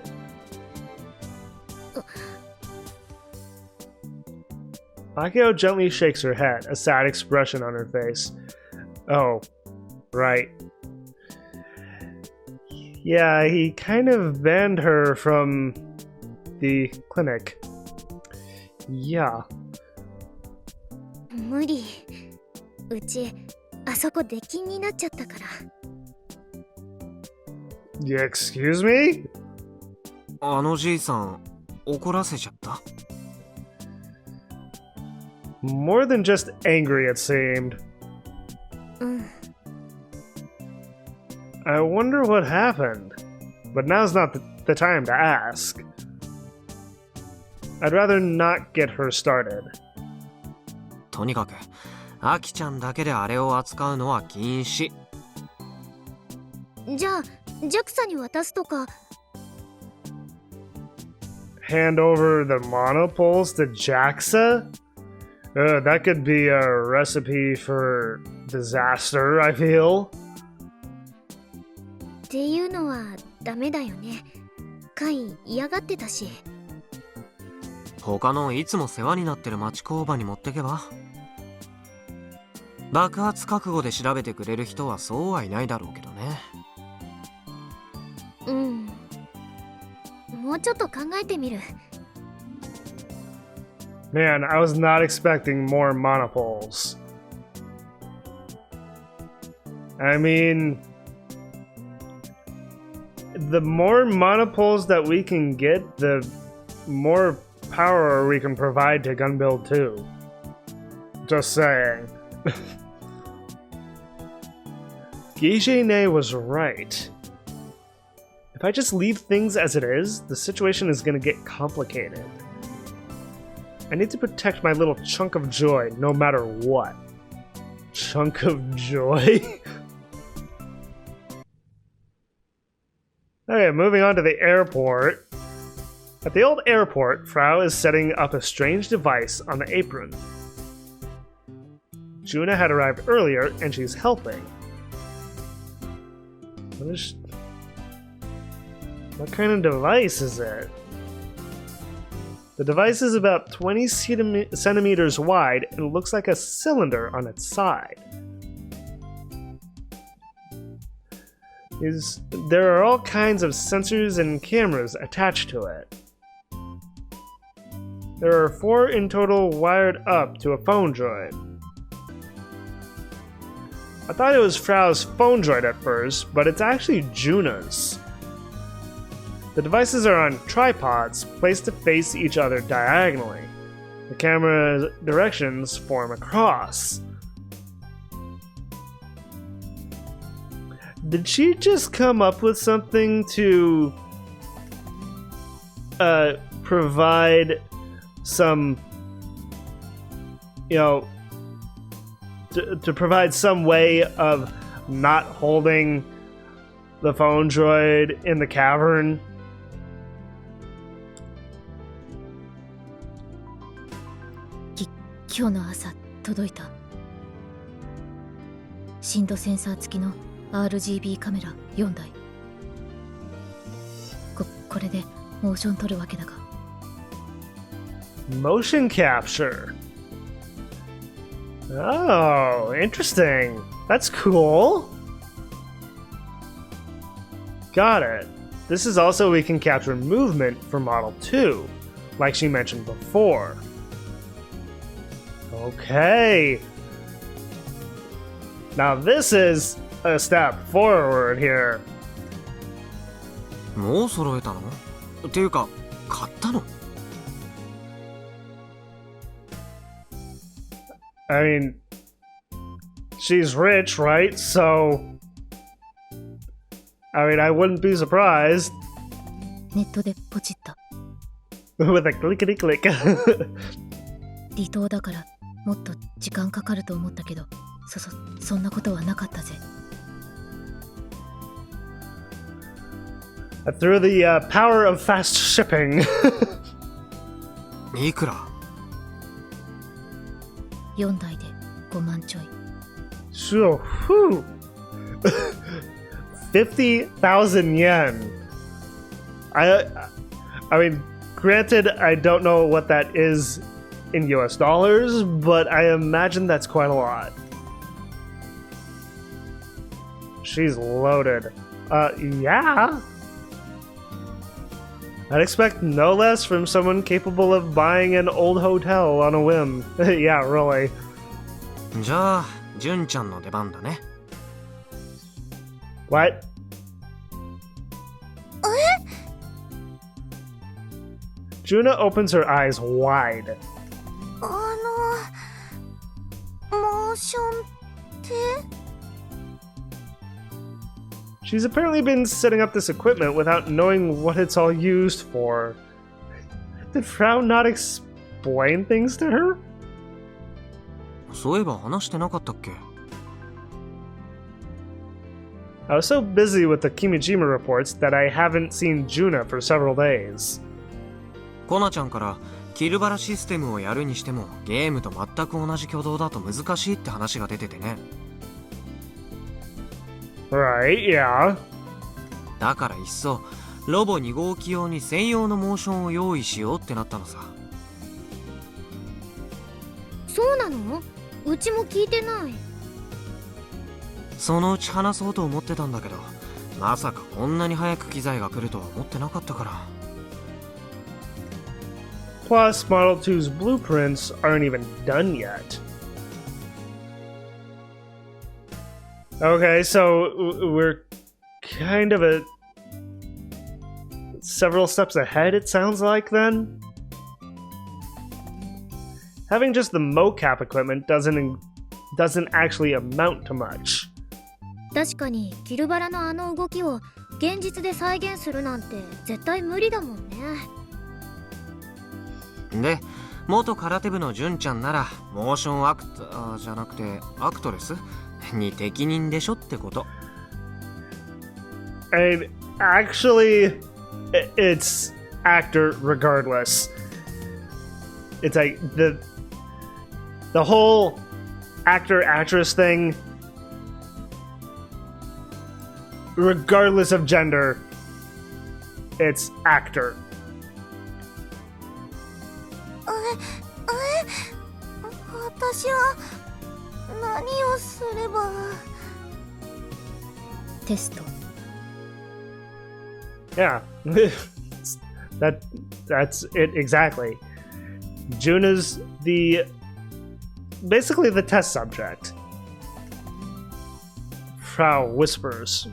Akio gently shakes her head, a sad expression on her face. Oh, right. Yeah, he kind of banned her from the clinic. Yeah. 無理。うち、あそこ出禁になっちゃったから。Excuse me? あのじいさん、怒らせちゃった？ More than just angry, it seemed. うん。I wonder what happened, but now's not the time to ask. I'd rather not get her started. とにかく、アキちゃんだけであれを扱うのは禁止。じゃあ、JAXA に渡すとか。Hand over the monopoles to JAXA? That could be a recipe for disaster, I feel. っていうのはダメだよね。カイン嫌がってたし。他のいつも世話になってる町工場に持ってけば。爆発覚悟で調べてくれる人はそうはいないだろうけどね。うん。もうちょっと考えてみる。Man, I was not expecting more monopoles. I mean, the more monopoles that we can get, the more power we can provide to Gunbuild 2. Just saying. Gijine was right. If I just leave things as it is, the situation is gonna get complicated. I need to protect my little chunk of joy, no matter what. Chunk of joy? Okay, moving on to the airport. At the old airport, Frau is setting up a strange device on the apron. Juna had arrived earlier, and she's helping. What kind of device is it? The device is about 20 centimeters wide and looks like a cylinder on its side. There are all kinds of sensors and cameras attached to it. There are 4 in total wired up to a phone droid. I thought it was Frau's phone droid at first, but it's actually Juna's. The devices are on tripods placed to face each other diagonally. The camera directions form a cross. Did she just come up with something to provide some, to provide some way of not holding the phone droid in the cavern.き今日の朝届いた。深度センサー付きの RGB カメラ4台。これでモーション撮るわけだが。Motion capture. Oh, interesting. That's cool. Got it. This is also we can capture movement for Model 2, like she mentioned before. Okay. Now this is a step forward here. もう揃えたの？っていうか、買ったの？ I mean, she's rich, right? So, I mean, I wouldn't be surprised. ネットでポチった。 With a clickety click. 離島だからもっと時間かかると思ったけど、そんなことはなかったぜ。Through the power of fast shipping. いくら？ 4台で5万ちょい。 So, whew. 50,000 yen. I mean, granted, I don't know what that is in US dollars, but I imagine that's quite a lot. She's loaded. Yeah. I'd expect no less from someone capable of buying an old hotel on a whim. Yeah, really. じゃあ、純ちゃんの出番だね。What? Juna opens her eyes wide. モーションって She's apparently been setting up this equipment without knowing what it's all used for. Did Frau not explain things to her? そういえば話してなかったっけ？ I was so busy with the Kimijima reports that I haven't seen Juna for several days. コナちゃんからキルバラシステムをやるにしてもゲームと全く同じ挙動だと難しいって話が出ててね。Right, yeah. だからいっそロボ2号機用に専用のモーションを用意しようってなったのさ。そうなの？うちも聞いてない。そのうち話そうと思ってたんだけど、まさかこんなに早く機材が来るとは思ってなかったから。Plus, Model 2's blueprints aren't even done yet. Okay, so we're kind of several steps ahead, it sounds like, then? Having just the mocap equipment doesn't actually amount to much. 確かにキルバラのあの動きを現実で再現するなんて絶対無理だもんね。で、元空手部の純ちゃんならモーションアクターじゃなくてアクトレスに適任でしょってこと。And actually, it's actor regardless. It's like the whole actor-actress thing, regardless of gender, it's actor. 私は何をすれば。テスト。 Yeah. That's it exactly. Juna's basically the test subject. Frau whispers.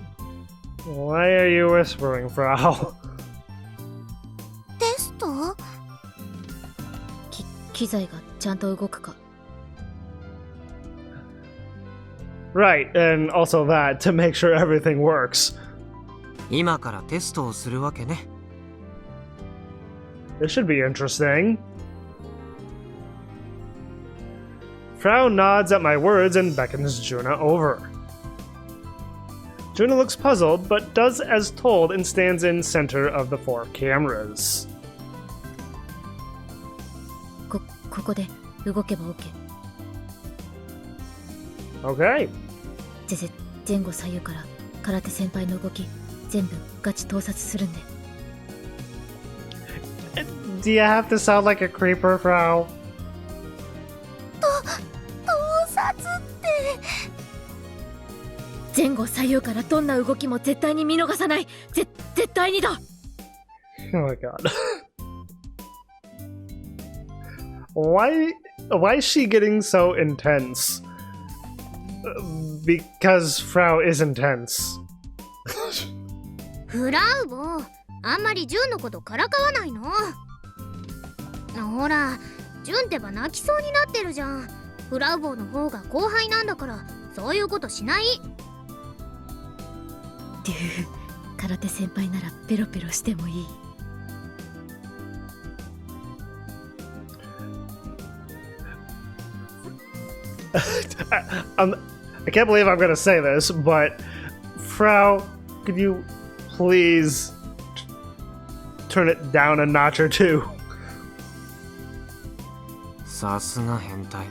Why are you whispering, Frau? テスト？機材がちゃんと動くか。 Right, and also that to make sure everything works. 今からテストをするわけね。This should be interesting. Frau nods at my words and beckons Juna over. Juna looks puzzled, but does as told and stands in center of the 4 cameras. ここで動けば OK。 Okay. 前後左右から空手先輩の動き全部ガチ盗撮するんで。 Do you have to sound like a creeper, Frau? 盗撮って。前後左右からどんな動きも絶対に見逃さない。絶対にだ。 Oh my god. Why is she getting so intense? Because Frau is intense. フラウボあんまりジュンのことからかわないの。ほらジュンってば泣きそうになってるじゃん。フラウボの方が後輩なんだからそういうことしない。デュー、空手先輩ならペロペロしてもいい。I can't believe I'm gonna say this, but Frau, could you please turn it down a notch or two? さすが変態。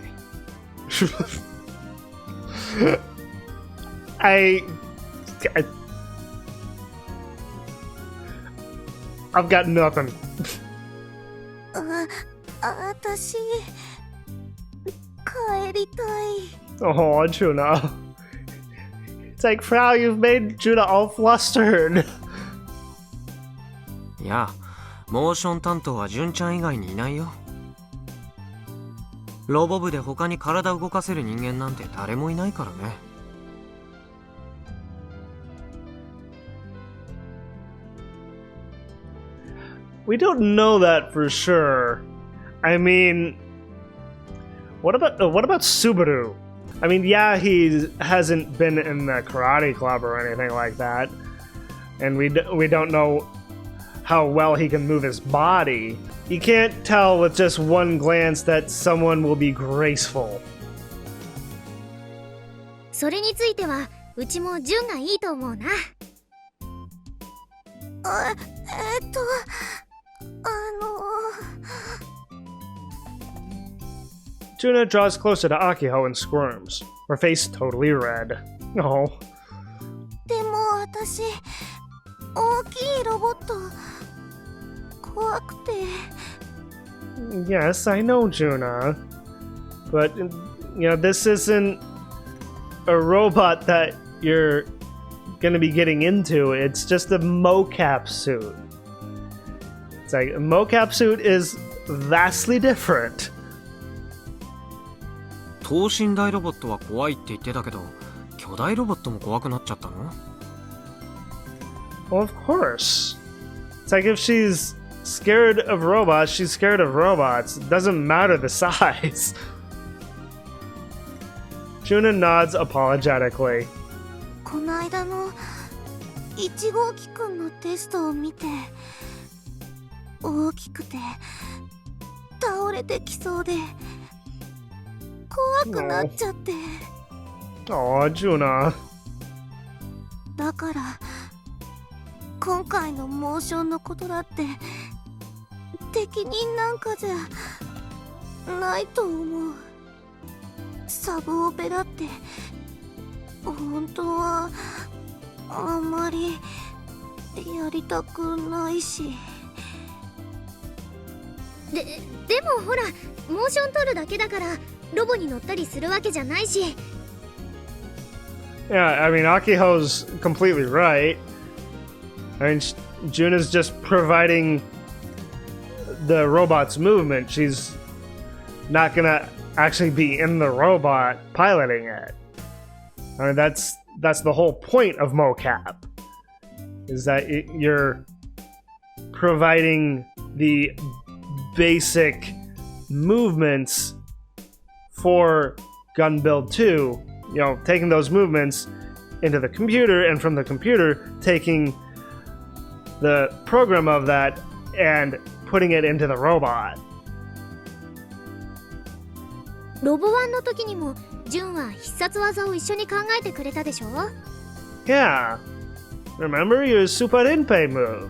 I've got nothing. 私帰りたい。 Oh, Juna. It's like, Frau, you've made Juna all flustered. いや、モーション担当は純ちゃん以外にいないよ。ロボ部で他に体動かせる人間なんて誰もいないからね。We don't know that for sure. I mean, what about Subaru? I mean, yeah, he hasn't been in the karate club or anything like that, and we don't know how well he can move his body. You can't tell with just one glance that someone will be graceful. それについてはうちもジュンがいいと思うな。Juna draws closer to Akiho and squirms, her face totally red. Oh. でも私大きいロボット怖くて。 Yes, I know, Juna. But, you know, this isn't a robot that you're gonna be getting into. It's just a mocap suit. It's like, a mocap suit is vastly different. 等身大ロボットは怖いって言ってたけど、巨大ロボットも怖くなっちゃったの？ Well, of course. It's like if she's scared of robots, she's scared of robots. It doesn't matter the size. Juna nods apologetically. この間の1号機くんのテストを見て大きくて倒れてきそうで怖くなっちゃって。 Aw, Juna. だから今回のモーションのことだって適任なんかじゃないと思う。サブオペだって本当はあんまりやりたくないし。でもほらモーション撮るだけだからロボに乗ったりするわけじゃないし。 Yeah, I mean, Akiho's completely right. I mean, Juna's just providing the robot's movement. She's not gonna actually be in the robot piloting it. I mean, that's the whole point of mocap, is that you're providing the basic movements for Gun Build 2, you know, taking those movements into the computer, and from the computer taking the program of that and putting it into the robot. ロボ1の時にもジュンは必殺技を一緒に考えてくれたでしょ。Yeah. Remember your super inpei move?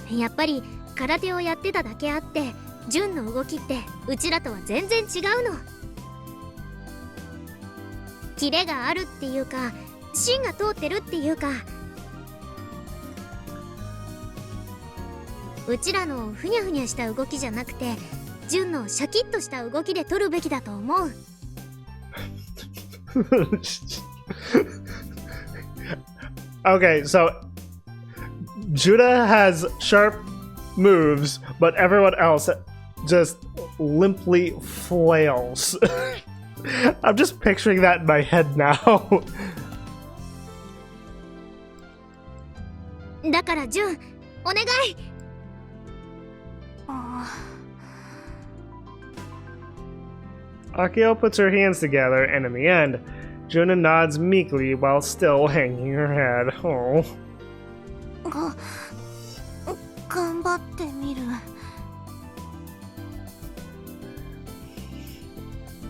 やっぱり空手をやってただけあって、純の動きってうちらとは全然違うの。キレがあるっていうか、芯が通ってるっていうか、うちらのふにゃふにゃした動きじゃなくて、純のシャキッとした動きで取るべきだと思う。Okay, so Judah has sharp moves, but everyone else just limply flails. I'm just picturing that in my head now. だから純、お願い。Akio puts her hands together, and in the end, Juna nods meekly while still hanging her head. Oh. 頑張ってみる。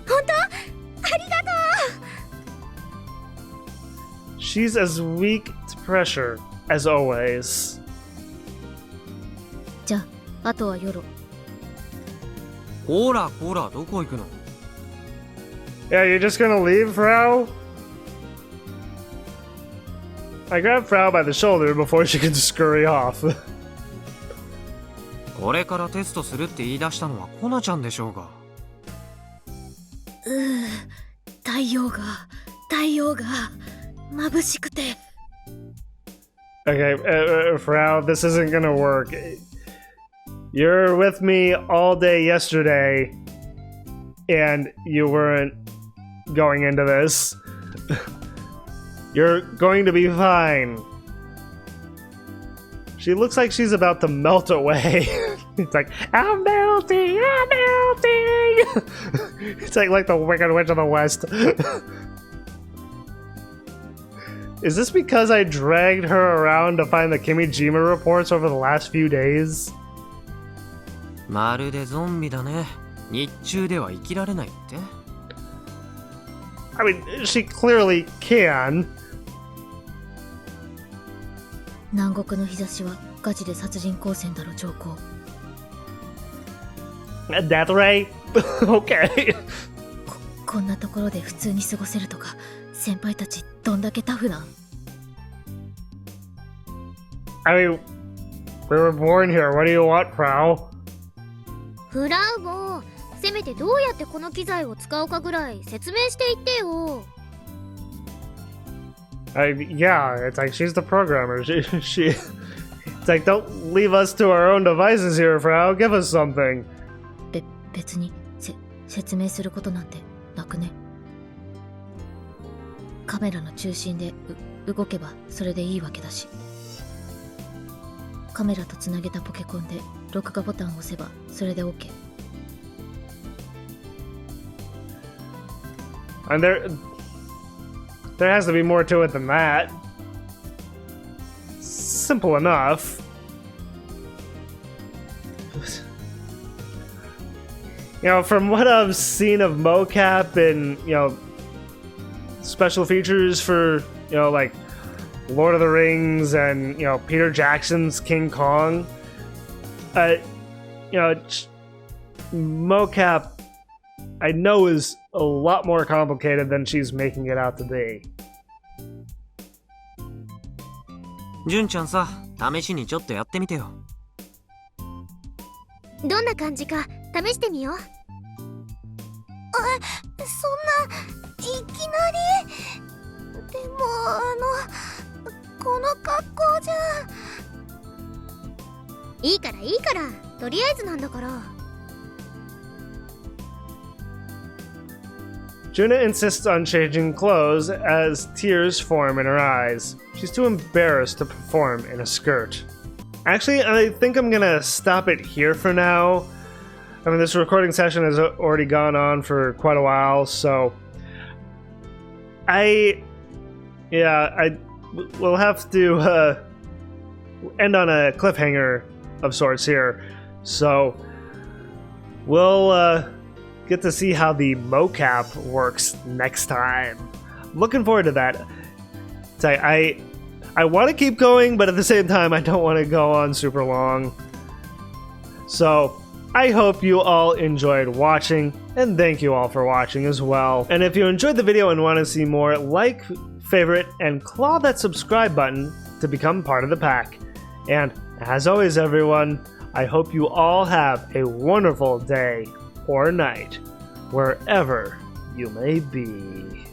本当？ありがとう。 She's as weak to pressure as always. じゃあ、あとは夜。こらこら、どこ行くの？ Yeah, you're just gonna leave, Frau? I grabbed Frau by the shoulder before she could scurry off. これからテストするって言い出したのはコナちゃんでしょうが。太陽が眩しくて。Okay, Frau, this isn't gonna work. You're with me all day yesterday, and you weren't going into this. You're going to be fine. She looks like she's about to melt away. It's like, I'm melting, I'm melting! It's like the Wicked Witch of the West. Is this because I dragged her around to find the Kimijima reports over the last few days? まるでゾンビだね。日中では生きられないって？ I mean, she clearly can. 南国の日差しはガチで殺人光線だろ、上皇。Death ray? Okay. こんなところで普通に過ごせるとか、先輩たちどんだけタフなん？ I mean, we were born here. What do you want, Frau? フラウボ、せめてどうやってこの機材を使うかぐらい説明していってよ。Yeah, it's like she's the programmer. She it's like, don't leave us to our own devices here, Frau. Give us something. 別に説明することなんてなくね。カメラの中心で動けばそれでいいわけだし。カメラとつなげたポケコンで録画ボタンを押せばそれで OK。 And there has to be more to it than that. Simple enough. You know, from what I've seen of mocap and, you know, special features for, you know, like Lord of the Rings and, you know, Peter Jackson's King Kong, you know, mocap I know is a lot more complicated than she's making it out to be. 純ちゃんさ、試しにちょっとやってみてよ。どんな感じか試してみよう。そんないきなり。でもこの格好じゃ。いいからいいから、とりあえずなんだから。Juna insists on changing clothes as tears form in her eyes. She's too embarrassed to perform in a skirt. Actually, I think I'm gonna stop it here for now. I mean, this recording session has already gone on for quite a while, so we'll have to end on a cliffhanger of sorts here. So we'll get to see how the mocap works next time. Looking forward to that. I want to keep going, but at the same time, I don't want to go on super long. So, I hope you all enjoyed watching, and thank you all for watching as well. And if you enjoyed the video and want to see more, like, favorite, and claw that subscribe button to become part of the pack. And as always, everyone, I hope you all have a wonderful day or night, wherever you may be.